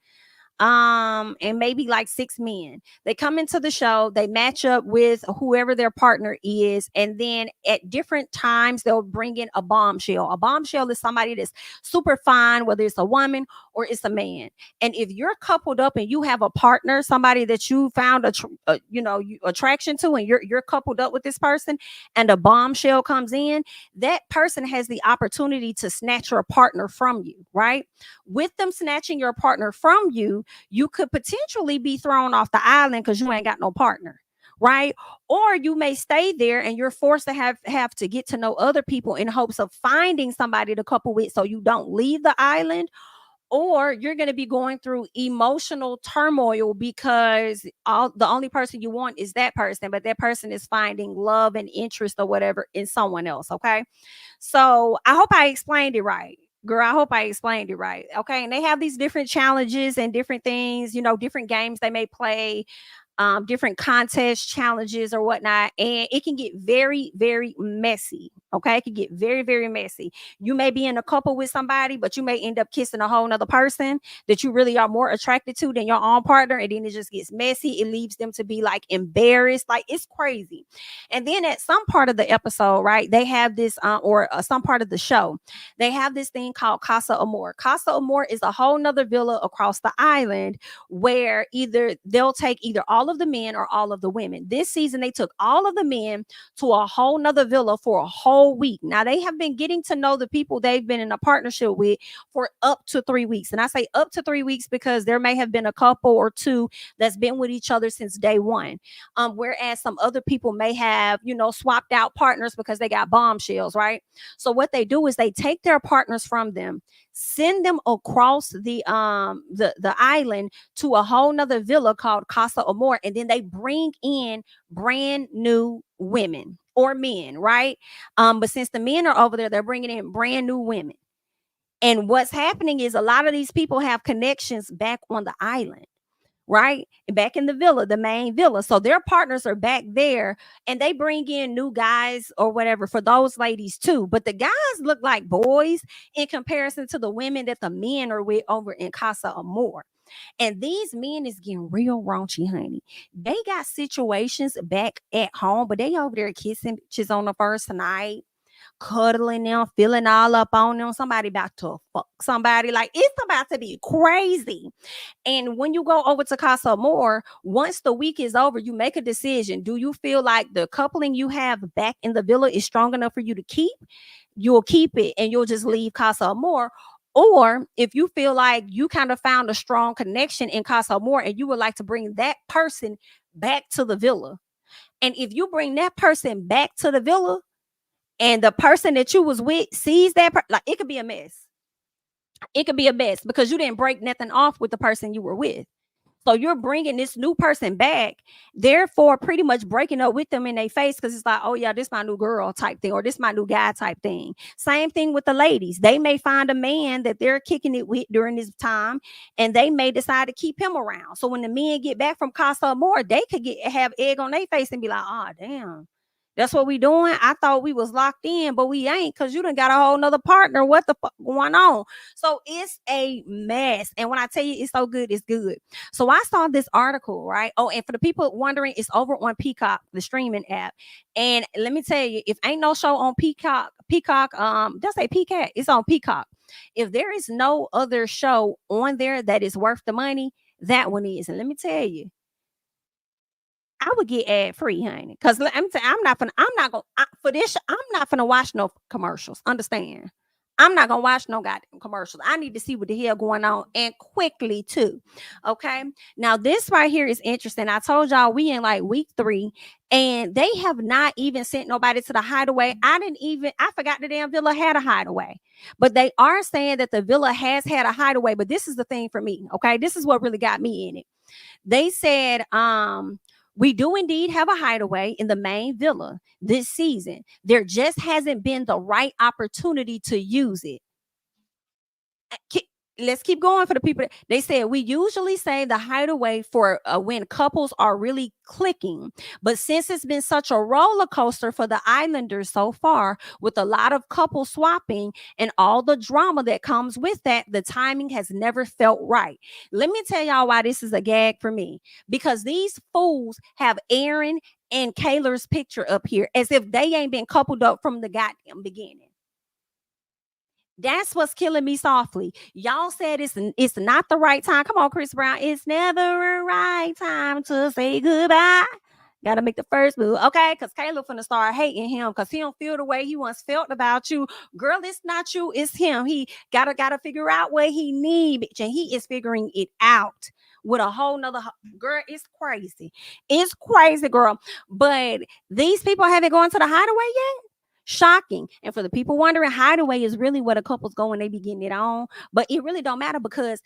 and maybe like 6 men. They come into the show, they match up with whoever their partner is, and then at different times they'll bring in a bombshell. A bombshell is somebody that's super fine, whether it's a woman or it's a man. And if you're coupled up and you have a partner, somebody that you found attraction to, and you're coupled up with this person, and a bombshell comes in, that person has the opportunity to snatch your partner from you, right? With them snatching your partner from you, you could potentially be thrown off the island because you ain't got no partner, right? Or you may stay there and you're forced to have to get to know other people in hopes of finding somebody to couple with, so you don't leave the island. Or you're going to be going through emotional turmoil because the only person you want is that person, but that person is finding love and interest or whatever in someone else. Okay, so I hope I explained it right. Girl, I hope I explained it right. Okay. And they have these different challenges and different things, different games they may play, different contest challenges or whatnot. And it can get very, very messy. Okay. It can get very, very messy. You may be in a couple with somebody, but you may end up kissing a whole nother person that you really are more attracted to than your own partner. And then it just gets messy. It leaves them to be like embarrassed. Like, it's crazy. And then at some part of the episode, right, they have this, or some part of the show, they have this thing called Casa Amor. Casa Amor is a whole nother villa across the island where either they'll take either all of the men or all of the women. This season, they took all of the men to a whole nother villa for a whole week. Now, they have been getting to know the people they've been in a partnership with for up to 3 weeks. And I say up to 3 weeks because there may have been a couple or two that's been with each other since day one. Whereas some other people may have, swapped out partners because they got bombshells, right? So what they do is they take their partners from them, send them across the island to a whole nother villa called Casa Amor, and then they bring in brand new women or men, right? But since the men are over there, they're bringing in brand new women. And what's happening is a lot of these people have connections back on the island, right? Back in the villa, the main villa. So their partners are back there, and they bring in new guys or whatever for those ladies too. But the guys look like boys in comparison to the women that the men are with over in Casa Amor. And these men is getting real raunchy, honey. They got situations back at home, but they over there kissing bitches on the first night, cuddling them, feeling all up on them. Somebody about to fuck somebody. Like, it's about to be crazy. And when you go over to Casa Amor, once the week is over, you make a decision. Do you feel like the coupling you have back in the villa is strong enough for you to keep? You'll keep it and you'll just leave Casa Amor. Or if you feel like you kind of found a strong connection in Casa Amor and you would like to bring that person back to the villa. And if you bring that person back to the villa and the person that you was with sees that, like, it could be a mess. It could be a mess because you didn't break nothing off with the person you were with. So you're bringing this new person back, therefore pretty much breaking up with them in their face because it's like, oh yeah, this my new girl type thing, or this my new guy type thing. Same thing with the ladies. They may find a man that they're kicking it with during this time, and they may decide to keep him around. So when the men get back from Casa Amor, they could have egg on their face and be like, oh damn, that's what we doing. I thought we was locked in, but we ain't, because you done got a whole nother partner. What the fuck going on? So it's a mess. And when I tell you it's so good, it's good. So I saw this article, right? Oh, and for the people wondering, it's over on Peacock, the streaming app. And let me tell you, if ain't no show on Peacock, just say Peacock, it's on Peacock. If there is no other show on there that is worth the money, that one is. And let me tell you, I would get ad free, honey. Cause I'm not gonna for this. I'm not gonna watch no commercials. Understand? I'm not gonna watch no goddamn commercials. I need to see what the hell going on, and quickly too. Okay. Now this right here is interesting. I told y'all we in like week 3, and they have not even sent nobody to the hideaway. I forgot the damn villa had a hideaway, but they are saying that the villa has had a hideaway. But this is the thing for me. Okay, this is what really got me in it. They said, We do indeed have a hideaway in the main villa this season. There just hasn't been the right opportunity to use it. Let's keep going for the people. They said we usually say the hideaway for when couples are really clicking, but since it's been such a roller coaster for the Islanders so far, with a lot of couple swapping and all the drama that comes with that, the timing has never felt right. Let me tell y'all why this is a gag for me, because these fools have Aaron and Kayla's picture up here as if they ain't been coupled up from the goddamn beginning. That's what's killing me softly. Y'all said it's not the right time. Come on, Chris Brown. It's never a right time to say goodbye. Gotta make the first move, okay? Because Caleb finna start hating him because he don't feel the way he once felt about you. Girl, it's not you, it's him. He gotta figure out what he need, bitch, and he is figuring it out with a whole nother girl. It's crazy. It's crazy, girl. But these people haven't gone to the hideaway yet. Shocking. And for the people wondering, hideaway is really where the couples go when they be getting it on. But it really don't matter because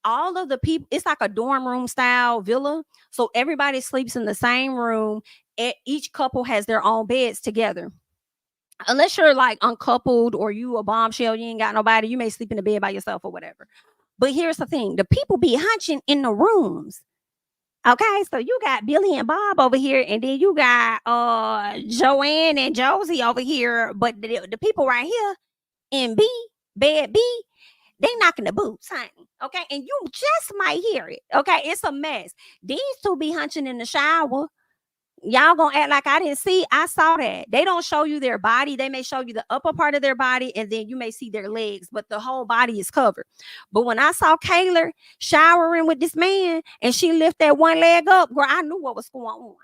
all of the people, it's like a dorm room style villa. So everybody sleeps in the same room. Each couple has their own beds together. Unless you're like uncoupled or you a bombshell, you ain't got nobody, you may sleep in the bed by yourself or whatever. But here's the thing, the people be hunching in the rooms. Okay, so you got Billy and Bob over here, and then you got Joanne and Josie over here. But the people right here in B, bed B, they knocking the boots, honey. Okay, and you just might hear it. Okay, it's a mess. These two be hunching in the shower. Y'all gonna act like I didn't see. I saw that. They don't show you their body. They may show you the upper part of their body, and then you may see their legs, but the whole body is covered. But when I saw Kayla showering with this man and she lift that one leg up, girl, I knew what was going on.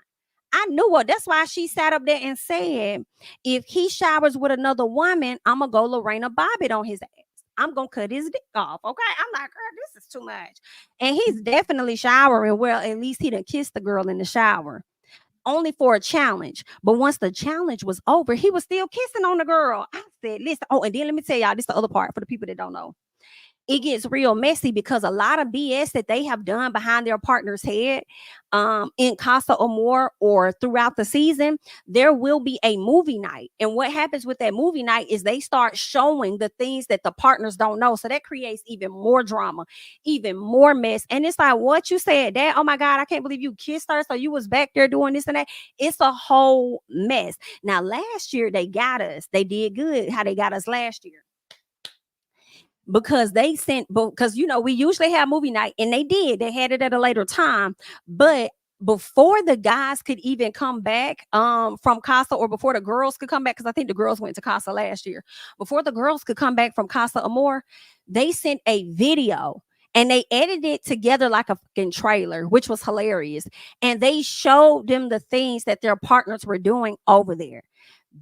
I knew what. That's why she sat up there and said, if he showers with another woman, I'm gonna go Lorena Bobbitt on his ass. I'm gonna cut his dick off. Okay. I'm like, girl, this is too much. And he's definitely showering. Well, at least he done kissed the girl in the shower only for a challenge. But once the challenge was over, he was still kissing on the girl. I said, listen, oh, and then let me tell y'all, this is the other part for the people that don't know. It gets real messy because a lot of BS that they have done behind their partner's head in Casa Amor or throughout the season, there will be a movie night. And what happens with that movie night is they start showing the things that the partners don't know. So that creates even more drama, even more mess. And it's like, what you said, Dad, oh my God, I can't believe you kissed her. So you was back there doing this and that. It's a whole mess. Now, last year they got us. They did good how they got us last year, because they sent, because we usually have movie night, and they had it at a later time. But before the guys could even come back from Casa, or before the girls could come back, because I think the girls went to Casa last year, before the girls could come back from Casa Amor, they sent a video and they edited it together like a fucking trailer, which was hilarious. And they showed them the things that their partners were doing over there.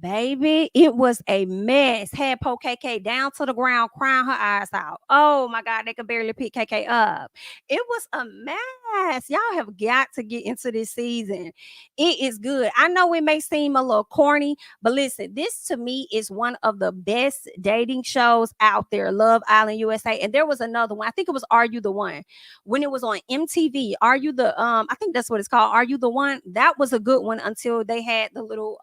Baby, it was a mess. Had poor KK down to the ground, crying her eyes out. Oh my God, they could barely pick KK up. It was a mess. Y'all have got to get into this season. It is good. I know it may seem a little corny, but listen, this to me is one of the best dating shows out there. Love Island USA. And there was another one. I think it was Are You the One? When it was on MTV. Are You the I think that's what it's called. Are You the One? That was a good one until they had the little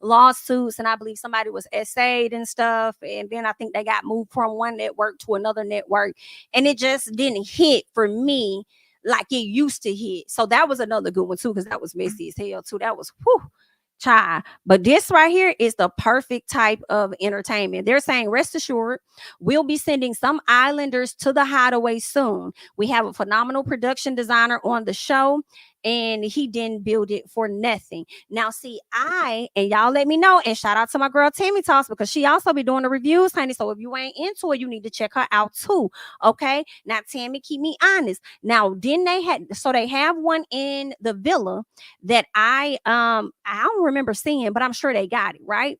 lawsuits, and I believe somebody was essayed and stuff, and then I think they got moved from one network to another network, and it just didn't hit for me like it used to hit. So that was another good one too, because that was messy as hell too. That was whew, child. But this right here is the perfect type of entertainment. They're saying, rest assured, we'll be sending some islanders to the hideaway soon. We have a phenomenal production designer on the show, and he didn't build it for nothing. Now, see, and y'all let me know, and shout out to my girl Tammy Toss, because she also be doing the reviews, honey. So if you ain't into it, you need to check her out too. Okay. Now, Tammy, keep me honest. Now, they have one in the villa that I don't remember seeing, but I'm sure they got it, right?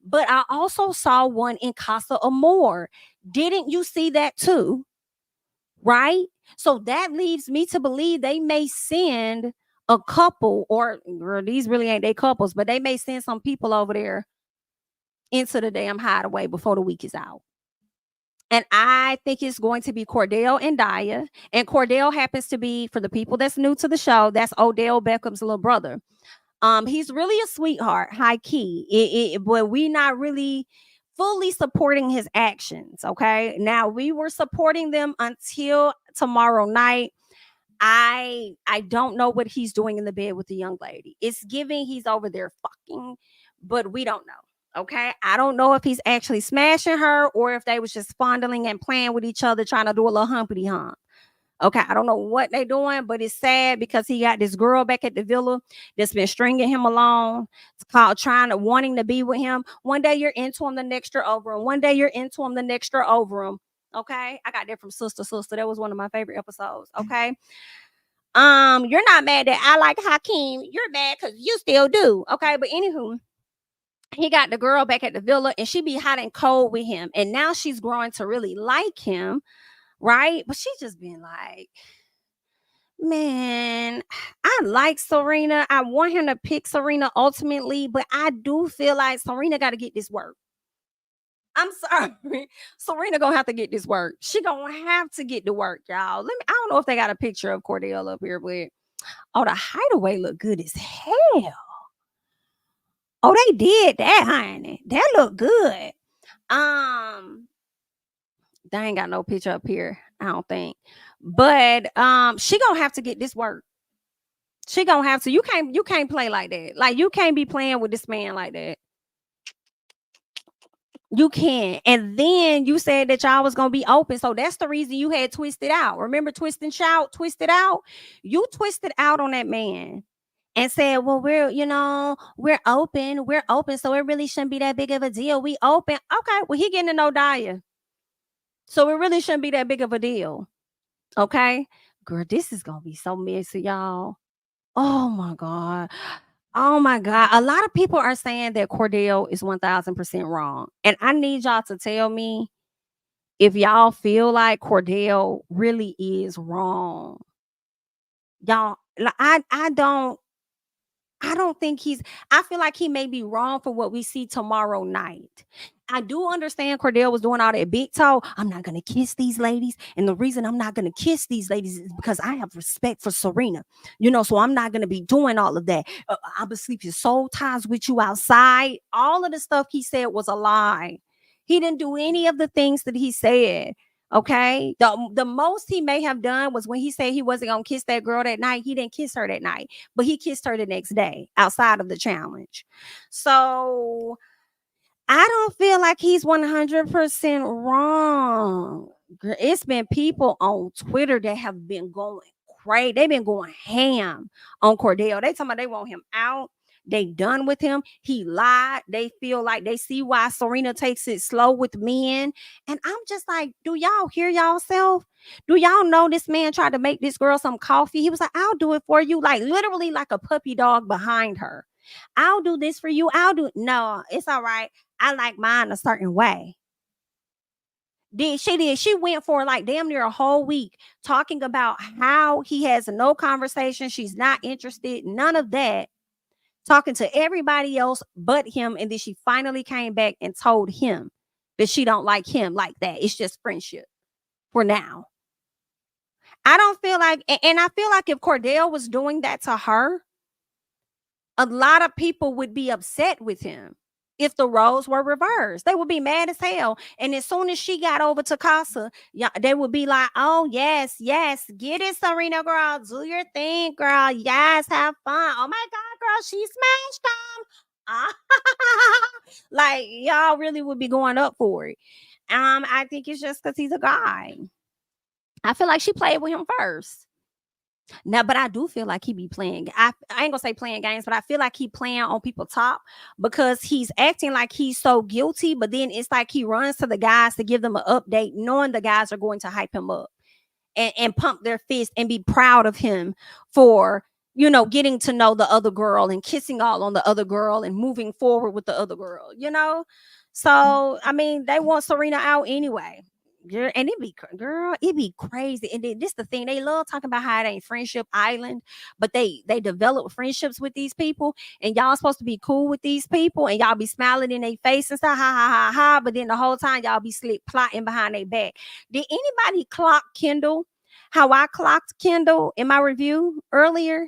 But I also saw one in Casa Amor. Didn't you see that too? Right? So that leads me to believe they may send a couple, or these really ain't they couples, but they may send some people over there into the damn hideaway before the week is out. And I I think it's going to be Cordell and Daya. And Cordell happens to be, for the people that's new to the show, that's Odell Beckham's little brother. He's really a sweetheart, high key. But we not really fully supporting his actions. Okay. Now we were supporting them until tomorrow night. I don't know what he's doing in the bed with the young lady. It's giving he's over there fucking, but we don't know. Okay. I don't know if he's actually smashing her or if they was just fondling and playing with each other, trying to do a little humpity hump. Okay, I don't know what they doing, but it's sad because he got this girl back at the villa that's been stringing him along. It's called wanting to be with him. One day you're into him, the next you're over him. One day you're into him, the next you're over him. Okay, I got that from Sister. That was one of my favorite episodes. Okay, you're not mad that I like Hakeem. You're mad because you still do. Okay, but anywho, he got the girl back at the villa, and she be hot and cold with him, and now she's growing to really like him. Right? But she just been like, man, I like Serena. I want him to pick Serena ultimately, but I do feel like Serena got to get this work. I'm sorry. Serena gonna have to get this work. She gonna have to get the work, y'all. I don't know if they got a picture of Cordell up here, but oh, the hideaway look good as hell. Oh, they did that, honey. That look good. They ain't got no picture up here, I don't think. But she gonna have to get this work. She gonna have to. You can't play like that. Like, you can't be playing with this man like that. You can't. And then you said that y'all was gonna be open. So that's the reason you had twisted out. Remember twist and shout, twisted out? You twisted out on that man and said, well, we're open. We're open. So it really shouldn't be that big of a deal. We open. Okay, well, he getting to know Daya. So it really shouldn't be that big of a deal. Okay. Girl, this is gonna be so messy, y'all. Oh my God. Oh my God. A lot of people are saying that Cordell is 1000% wrong. And I need y'all to tell me if y'all feel like Cordell really is wrong. Y'all, like, I don't think I feel like he may be wrong for what we see tomorrow night. I do understand Cordell was doing all that big talk. I'm not going to kiss these ladies. And the reason I'm not going to kiss these ladies is because I have respect for Serena. So I'm not going to be doing all of that. I'll be sleeping soul ties with you outside. All of the stuff he said was a lie. He didn't do any of the things that he said. Okay. The most he may have done was when he said he wasn't going to kiss that girl that night. He didn't kiss her that night, but he kissed her the next day outside of the challenge. So I don't feel like he's 100% wrong. It's been people on Twitter that have been going crazy. They've been going ham on Cordell. They talking about they want him out. They done with him. He lied. They feel like they see why Serena takes it slow with men. And I'm just like, do y'all hear y'allself? Do y'all know this man tried to make this girl some coffee? He was like, I'll do it for you. Like, literally like a puppy dog behind her. I'll do this for you. No, it's all right. I like mine a certain way. She went for like damn near a whole week talking about how he has no conversation. She's not interested. None of that. Talking to everybody else but him. And then she finally came back and told him that she don't like him like that. It's just friendship for now. I don't feel like, and I feel like if Cordell was doing that to her, a lot of people would be upset with him. If the roles were reversed, they would be mad as hell. And as soon as she got over to Casa, yeah, they would be like, oh, yes, get it, Serena, girl. Do your thing, girl. Yes, have fun. Oh my God, girl, she smashed them. Like, y'all really would be going up for it. I think it's just because he's a guy. I feel like she played with him first. Now, but I do feel like he be playing. I ain't gonna say playing games, but I feel like he playing on people's top because he's acting like he's so guilty. But then it's like he runs to the guys to give them an update, knowing the guys are going to hype him up and pump their fist and be proud of him for, getting to know the other girl and kissing all on the other girl and moving forward with the other girl, So, I mean, they want Serena out anyway. Girl, and girl, it be crazy. And then this the thing, they love talking about how it ain't friendship island, but they develop friendships with these people, and y'all supposed to be cool with these people, and y'all be smiling in their face and stuff, ha ha ha ha. But then the whole time y'all be slick plotting behind their back. Did anybody clock Kendall? How I clocked Kendall in my review earlier?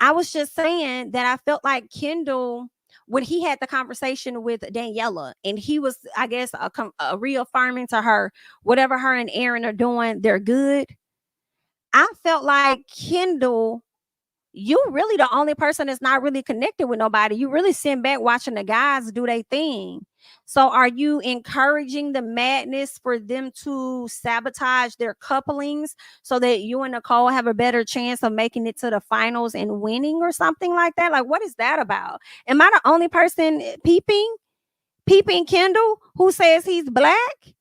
I was just saying that I felt like Kendall, when he had the conversation with Daniela, and he was, I guess, reaffirming to her whatever her and Aaron are doing, they're good. I felt like Kendall, you really the only person that's not really connected with nobody. You really sitting back watching the guys do their thing. So are you encouraging the madness for them to sabotage their couplings so that you and Nicole have a better chance of making it to the finals and winning or something like that? Like, what is that about? Am I the only person peeping Kendall who says he's black?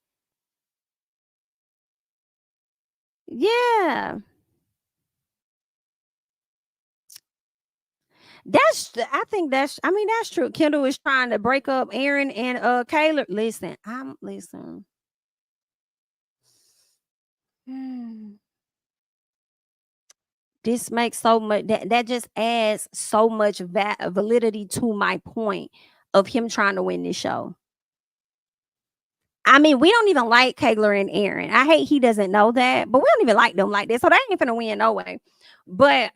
Yeah. I think I mean, that's true. Kendall is trying to break up Aaron and Kayla. Listen. Hmm. This makes so much that just adds so much validity to my point of him trying to win this show. I mean, we don't even like Kayla and Aaron. I hate he doesn't know that, but we don't even like them like that. So they ain't finna win no way. But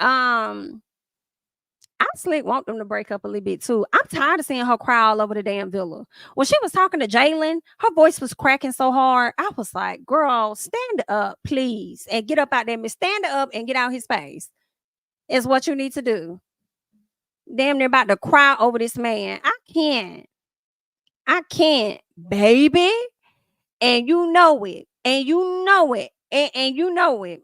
I slick want them to break up a little bit too. I'm tired of seeing her cry all over the damn villa. When she was talking to Jalen, her voice was cracking so hard. I was like, girl, stand up, please, and get up out there. Stand up and get out his face. Is what you need to do. Damn, they're about to cry over this man. I can't. I can't, baby. And you know it. And you know it. And you know it.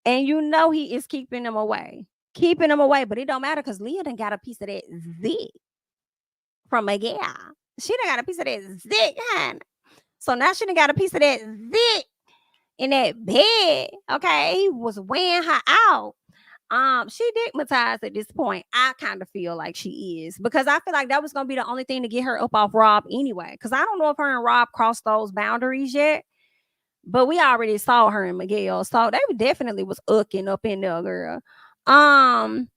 And you know he is keeping them away. Keeping them away. But it don't matter because Leah done got a piece of that zit from Miguel. She done got a piece of that zit, honey. So now she done got a piece of that zit in that bed. Okay. He was weighing her out. She digmatized at this point. I kind of feel like she is because I feel like that was gonna be the only thing to get her up off Rob anyway. Because I don't know if her and Rob crossed those boundaries yet, but we already saw her and Miguel, so they definitely was hooking up in there, girl. Um,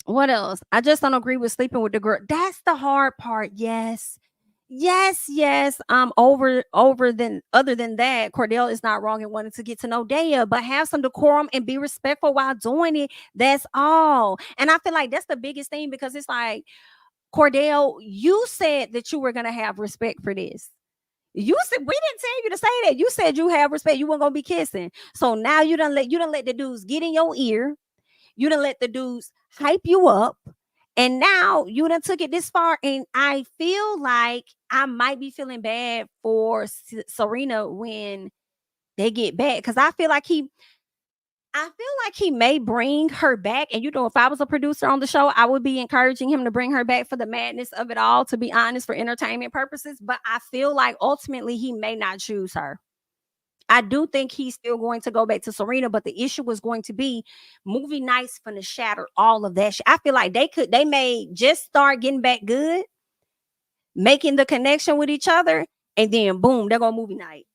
what else? I just don't agree with sleeping with the girl. That's the hard part. Yes. Yes. Over than other than that, Cordell is not wrong in wanting to get to know Daya, but have some decorum and be respectful while doing it. That's all. And I feel like that's the biggest thing because it's like, Cordell, you said that you were gonna have respect for this. You said we didn't tell you to say that. You said you have respect. You weren't gonna be kissing. So now you don't let the dudes get in your ear. You done let the dudes hype you up. And now you done took it this far. And I feel like I might be feeling bad for Serena when they get back. Because I feel like he may bring her back. And if I was a producer on the show, I would be encouraging him to bring her back for the madness of it all, to be honest, for entertainment purposes. But I feel like ultimately he may not choose her. I do think he's still going to go back to Serena, but the issue was going to be movie nights finna shatter all of that. I feel like they may just start getting back good, making the connection with each other, and then boom, they're going movie night.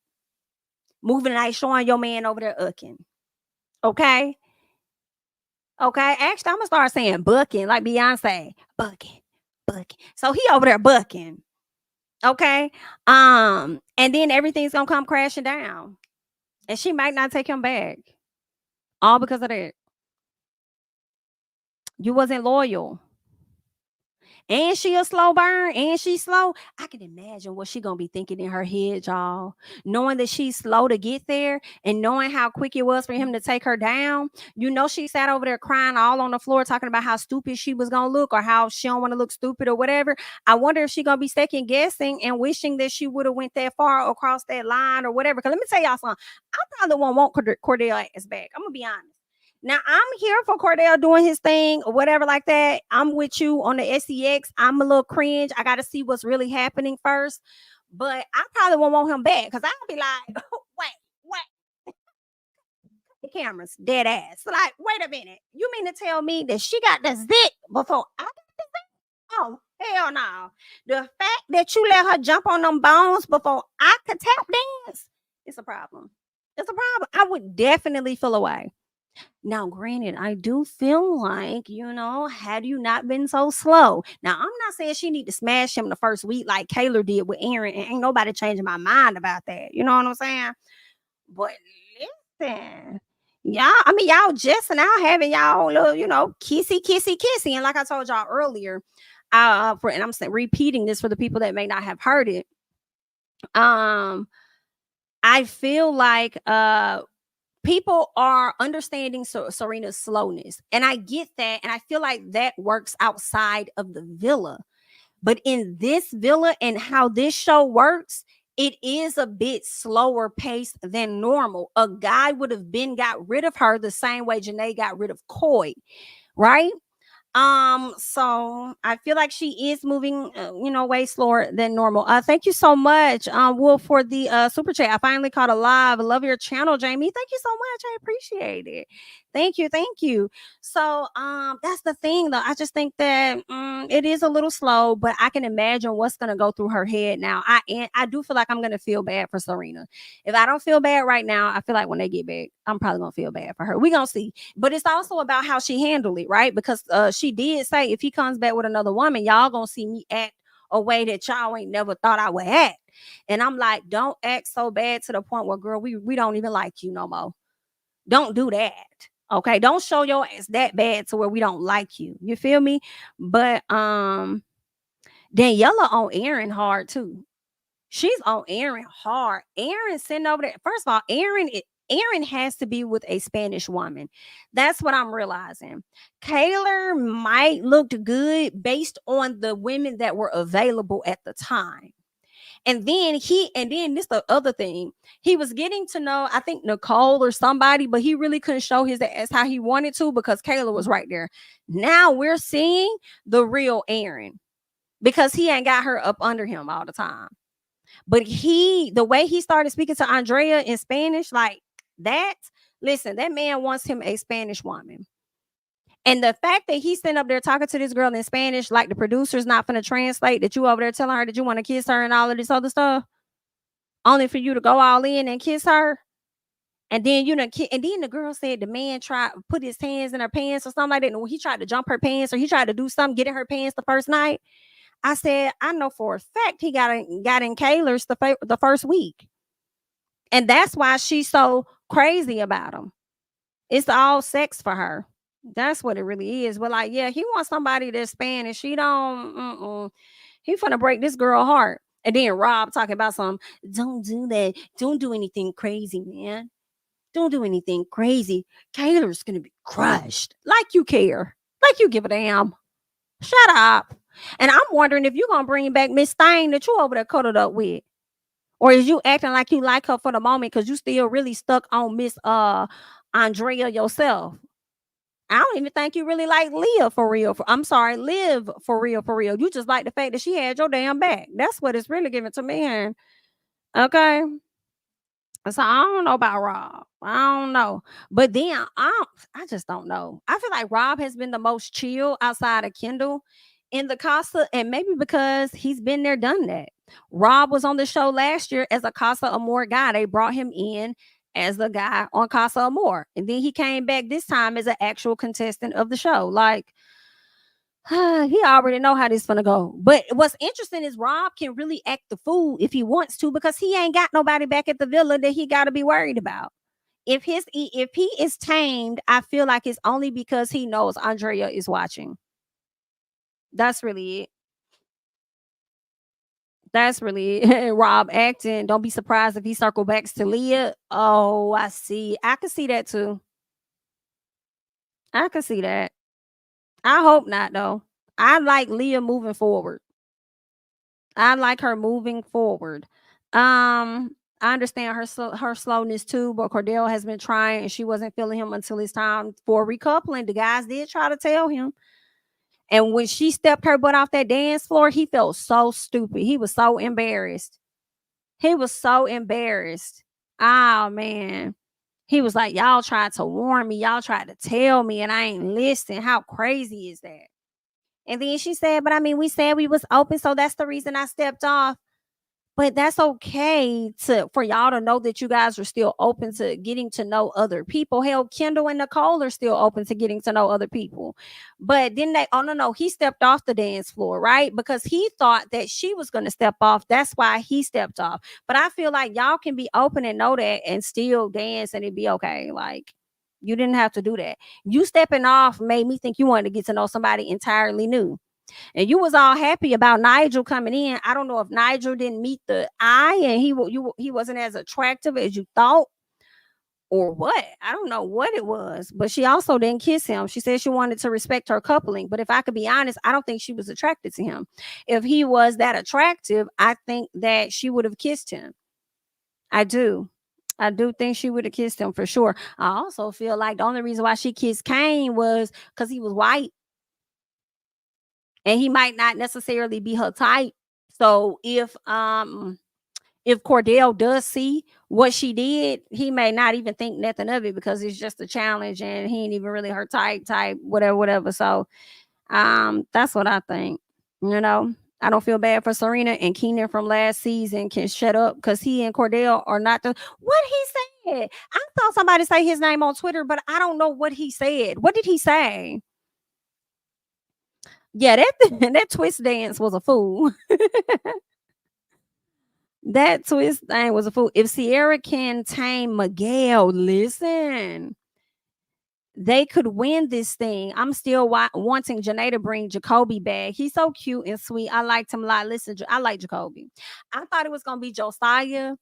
Movie night showing your man over there ucking. Okay. Okay. Actually, I'm gonna start saying bucking like Beyonce. Bucking. So he over there bucking. Okay. And then everything's gonna come crashing down. And she might not take him back. All because of that. You wasn't loyal. And she a slow burn, and she's slow. I can imagine what she gonna be thinking in her head, y'all. Knowing that she's slow to get there, and knowing how quick it was for him to take her down. She sat over there crying all on the floor, talking about how stupid she was gonna look, or how she don't want to look stupid, or whatever. I wonder if she gonna be second guessing and wishing that she would have went that far or crossed that line or whatever. Because let me tell y'all something. I probably won't want Cordell ass back. I'm gonna be honest. Now I'm here for Cordell doing his thing or whatever like that. I'm with you on the SEX. I'm a little cringe. I got to see what's really happening first. But I probably won't want him back because I'll be like, wait, the cameras dead ass. Like, wait a minute. You mean to tell me that she got the zit before I got the zit? Oh, Hell no. The fact that you let her jump on them bones before I could tap dance, it's a problem. It's a problem. I would definitely feel away. Now, granted, I do feel like, had you not been so slow. Now, I'm not saying she need to smash him the first week like Kayla did with Aaron, and ain't nobody changing my mind about that. You know what I'm saying? But listen, y'all just now having y'all little, kissy, kissy, kissy. And like I told y'all earlier, and I'm repeating this for the people that may not have heard it. Um, I feel like people are understanding Serena's slowness, and I get that, and I feel like that works outside of the villa. But in this villa and how this show works, it is a bit slower paced than normal. A guy would have been got rid of her the same way Janae got rid of Coy, right? So I feel like she is moving, way slower than normal. Thank you so much, Wolf, for the super chat. I finally caught a live. I love your channel, Jamie. Thank you so much. I appreciate it. Thank you. So, that's the thing, though. I just think that it is a little slow, but I can imagine what's gonna go through her head now. I do feel like I'm gonna feel bad for Serena. If I don't feel bad right now, I feel like when they get back, I'm probably gonna feel bad for her. We gonna see. But it's also about how she handled it, right? Because she did say if he comes back with another woman, y'all gonna see me act a way that y'all ain't never thought I would act. And I'm like, don't act so bad to the point where, girl, we don't even like you no more. Don't do that. Okay. Don't show your ass that bad to where we don't like you. You feel me? But Daniela on Aaron hard too. She's on Aaron hard. Aaron sitting over there. First of all, Aaron has to be with a Spanish woman. That's what I'm realizing. Kaylor might look good based on the women that were available at the time. And then this the other thing. He was getting to know, I think, Nicole or somebody, but he really couldn't show his ass how he wanted to because Kayla was right there. Now we're seeing the real Aaron because he ain't got her up under him all the time. But the way he started speaking to Andrea in Spanish, like that, listen, that man wants him a Spanish woman. And the fact that he's sitting up there talking to this girl in Spanish, like the producer's not going to translate, that you over there telling her that you want to kiss her and all of this other stuff, only for you to go all in and kiss her. And then and then the girl said the man tried to put his hands in her pants or something like that. And he tried to jump her pants or he tried to do something, get in her pants the first night. I said, I know for a fact he got in Kaylor's the first week. And that's why she's so crazy about him. It's all sex for her. That's what it really is. But like, yeah, he wants somebody that's Spanish. She don't. He finna break this girl heart. And then Rob talking about don't do that. Don't do anything crazy, man. Don't do anything crazy. Kaylor's gonna be crushed. Like you care. Like you give a damn. Shut up. And I'm wondering if you're gonna bring back Miss Thing that you over there cuddled up with. Or is you acting like you like her for the moment because you still really stuck on Miss Andrea yourself? I don't even think you really like Leah for real. I'm sorry, Liv for real, for real. You just like the fact that she had your damn back. That's what it's really giving to me. And okay. So I don't know about Rob. I don't know. But then I just don't know. I feel like Rob has been the most chill outside of Kendall in the Casa, and maybe because he's been there, done that. Rob was on the show last year as a Casa Amor guy. They brought him in as the guy on Casa Amor. And then he came back this time as an actual contestant of the show. Like, he already know how this gonna go. But what's interesting is Rob can really act the fool if he wants to because he ain't got nobody back at the villa that he got to be worried about. If he is tamed, I feel like it's only because he knows Andrea is watching. That's really it. That's really it. Rob acting. Don't be surprised if he circle backs to Leah. Oh, I see. I can see that too. I can see that. I hope not though. I like Leah moving forward. I like her moving forward. I understand her slowness too, but Cordell has been trying and she wasn't feeling him until it's time for recoupling. The guys did try to tell him. And when she stepped her butt off that dance floor, he felt so stupid. He was so embarrassed. He was so embarrassed. Oh man. He was like, y'all tried to warn me. Y'all tried to tell me and I ain't listening. How crazy is that? And then she said, "But I mean, we said we was open, so that's the reason I stepped off." But that's okay for y'all to know that you guys are still open to getting to know other people. Hell, Kendall and Nicole are still open to getting to know other people. But then oh no, no, he stepped off the dance floor, right? Because he thought that she was gonna step off. That's why he stepped off. But I feel like y'all can be open and know that and still dance and it'd be okay. Like you didn't have to do that. You stepping off made me think you wanted to get to know somebody entirely new. And you was all happy about Nigel coming in. I don't know if Nigel didn't meet the eye and he wasn't as attractive as you thought or what. I don't know what it was, but she also didn't kiss him. She said she wanted to respect her coupling, but if I could be honest, I don't think she was attracted to him. If he was that attractive, I think that she would have kissed him. I do. I do think she would have kissed him for sure. I also feel like the only reason why she kissed Kane was because he was white and he might not necessarily be her type. So if Cordell does see what she did, he may not even think nothing of it because it's just a challenge and he ain't even really her type, whatever, whatever. So that's what I think. You know, I don't feel bad for Serena and Keenan from last season can shut up because he and Cordell are not the what he said. I saw somebody say his name on Twitter, but I don't know what he said. What did he say? Yeah, that that twist dance was a fool. That twist thing was a fool. If Sierra can tame Miguel, listen, they could win this thing. I'm still wanting Janae to bring Jacoby back. He's so cute and sweet. I liked him a lot. Listen, I like Jacoby. I thought it was gonna be Josiah,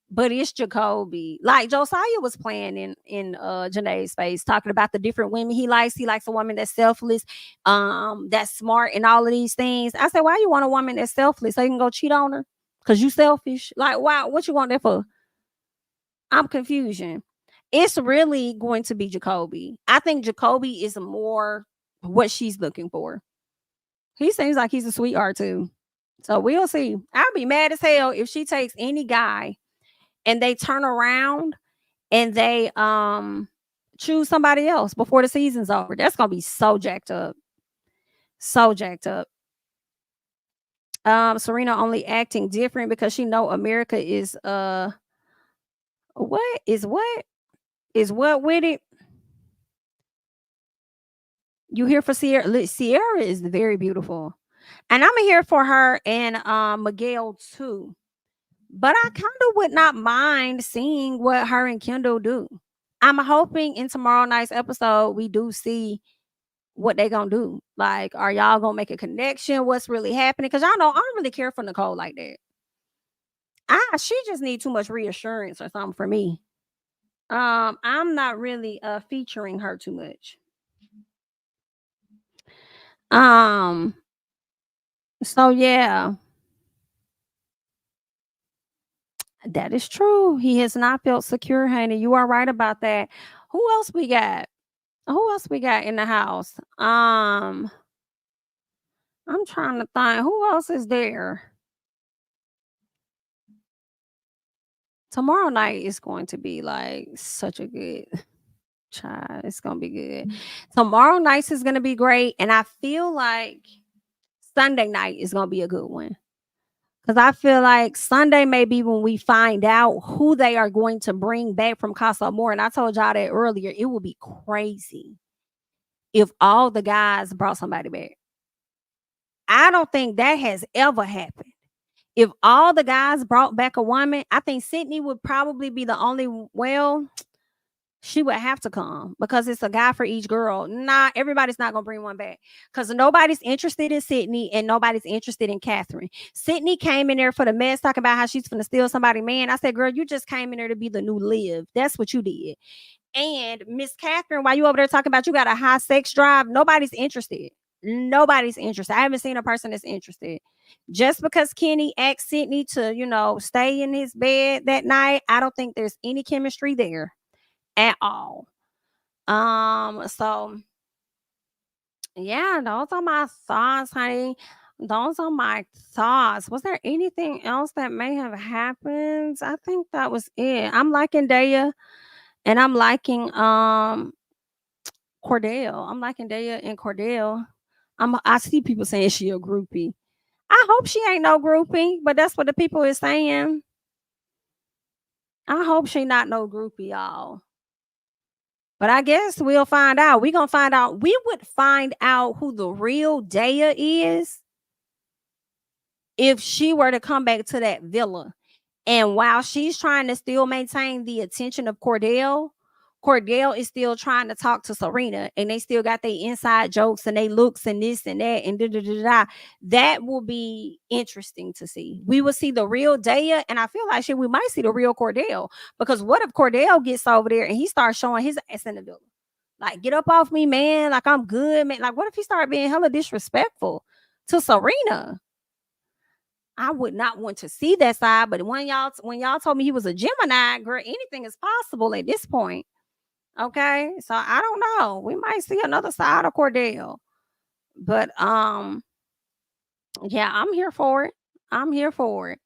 but it's Jacoby. Like Josiah was playing in Janae's face, talking about the different women he likes. He likes a woman that's selfless, that's smart, and all of these things. I said, why you want a woman that's selfless so you can go cheat on her? Cause you selfish. Like, why? What you want that for? I'm confusion. It's really going to be Jacoby. I think Jacoby is more what she's looking for. He seems like he's a sweetheart too. So we'll see. I'll be mad as hell if she takes any guy and they turn around and they choose somebody else before the season's over. That's gonna be so jacked up. So jacked up. Serena only acting different because she know America is what with it? You here for Sierra? Sierra is very beautiful, and I'm here for her and Miguel too. But I kind of would not mind seeing what her and Kendall do. I'm hoping in tomorrow night's episode we do see what they gonna do. Like, are y'all gonna make a connection? What's really happening? Because y'all know I don't really care for Nicole like that. She just need too much reassurance or something for me. I'm not really featuring her too much. Um, so yeah, that is true. He has not felt secure, honey. You are right about that. Who else we got? Who else we got in the house? I'm trying to think. Who else is there? Tomorrow night is going to be like such a good child. It's gonna be good. Tomorrow night is gonna be great, and I feel like Sunday night is gonna be a good one. Because I feel like Sunday may be when we find out who they are going to bring back from Casa More. And I told y'all that earlier. It will be crazy if all the guys brought somebody back. I don't think that has ever happened. If all the guys brought back a woman, I think Sydney would probably be the only, well, she would have to come because it's a guy for each girl. Nah, everybody's not gonna bring one back because nobody's interested in Sydney and nobody's interested in Catherine. Sydney came in there for the mess, talking about how she's gonna steal somebody's man. I said, girl, you just came in there to be the new Liv. That's what you did. And Miss Catherine, while you over there talking about you got a high sex drive, nobody's interested. Nobody's interested. I haven't seen a person that's interested. Just because Kenny asked Sydney to, stay in his bed that night, I don't think there's any chemistry there at all. So yeah, those are my thoughts, honey. Those are my thoughts. Was there anything else that may have happened? I think that was it. I'm liking Daya and I'm liking Cordell. I'm liking Daya and Cordell. I see people saying she a groupie. I hope she ain't no groupie, but that's what the people is saying. I hope she not no groupie, y'all. But I guess we'll find out. We gonna find out. We would find out who the real Daya is if she were to come back to that villa. And while she's trying to still maintain the attention of Cordell, Cordell is still trying to talk to Serena, and they still got their inside jokes and they looks and this and that and da da da da. That will be interesting to see. We will see the real Daya, and I feel like shit, we might see the real Cordell, because what if Cordell gets over there and he starts showing his ass in the villa? Like, get up off me, man. Like, I'm good, man. Like, what if he started being hella disrespectful to Serena? I would not want to see that side, but when y'all told me he was a Gemini, girl, anything is possible at this point. Okay, so I don't know. We might see another side of Cordell, but yeah, I'm here for it. I'm here for it.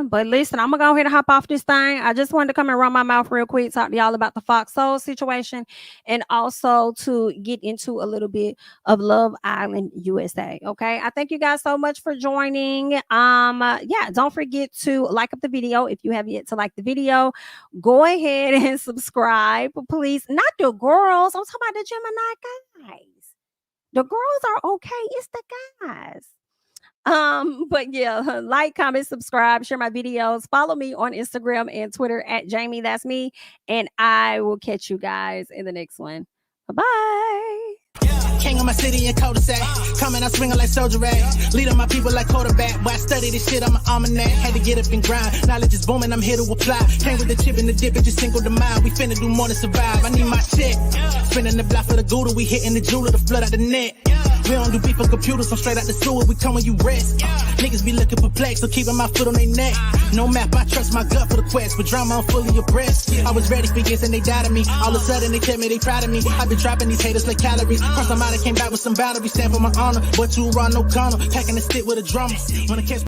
But listen, I'm gonna go ahead and hop off this thing. I just wanted to come and run my mouth real quick, talk to y'all about the Fox Soul situation, and also to get into a little bit of Love Island USA. Okay, I thank you guys so much for joining. Yeah, don't forget to like up the video if you have yet to like the video. Go ahead and subscribe, please. Not the girls. I'm talking about the Gemini guys. The girls are okay. It's the guys. But yeah, like, comment, subscribe, share my videos, follow me on Instagram and Twitter at JamiThatsMe, and I will catch you guys in the next one. Bye-bye. King of my city and cul-de-sac. Coming out swinging like soldier rag. Leading my people like quarterback. Boy, I study this shit, I'm an almanac. Had to get up and grind. Knowledge is booming, I'm here to apply. Came with the chip and the dip, it just single the mind. We finna do more than survive. I need my check. Spinning the block for the Gouda. We hitting the jeweler to flood out the net. We don't do beef on computers, I'm straight out the sewer. We come when you rest. Niggas be looking perplexed, so keeping my foot on their neck. No map, I trust my gut for the quest. With drama, I'm fully abreast. I was ready for years and they doubted me. All of a sudden they tell me they proud of me. I've been dropping these haters like calories. First I'm out, I came back with some boundaries. Stand for my honor, but you run no corner. Packing the stick with a drummer. When I catch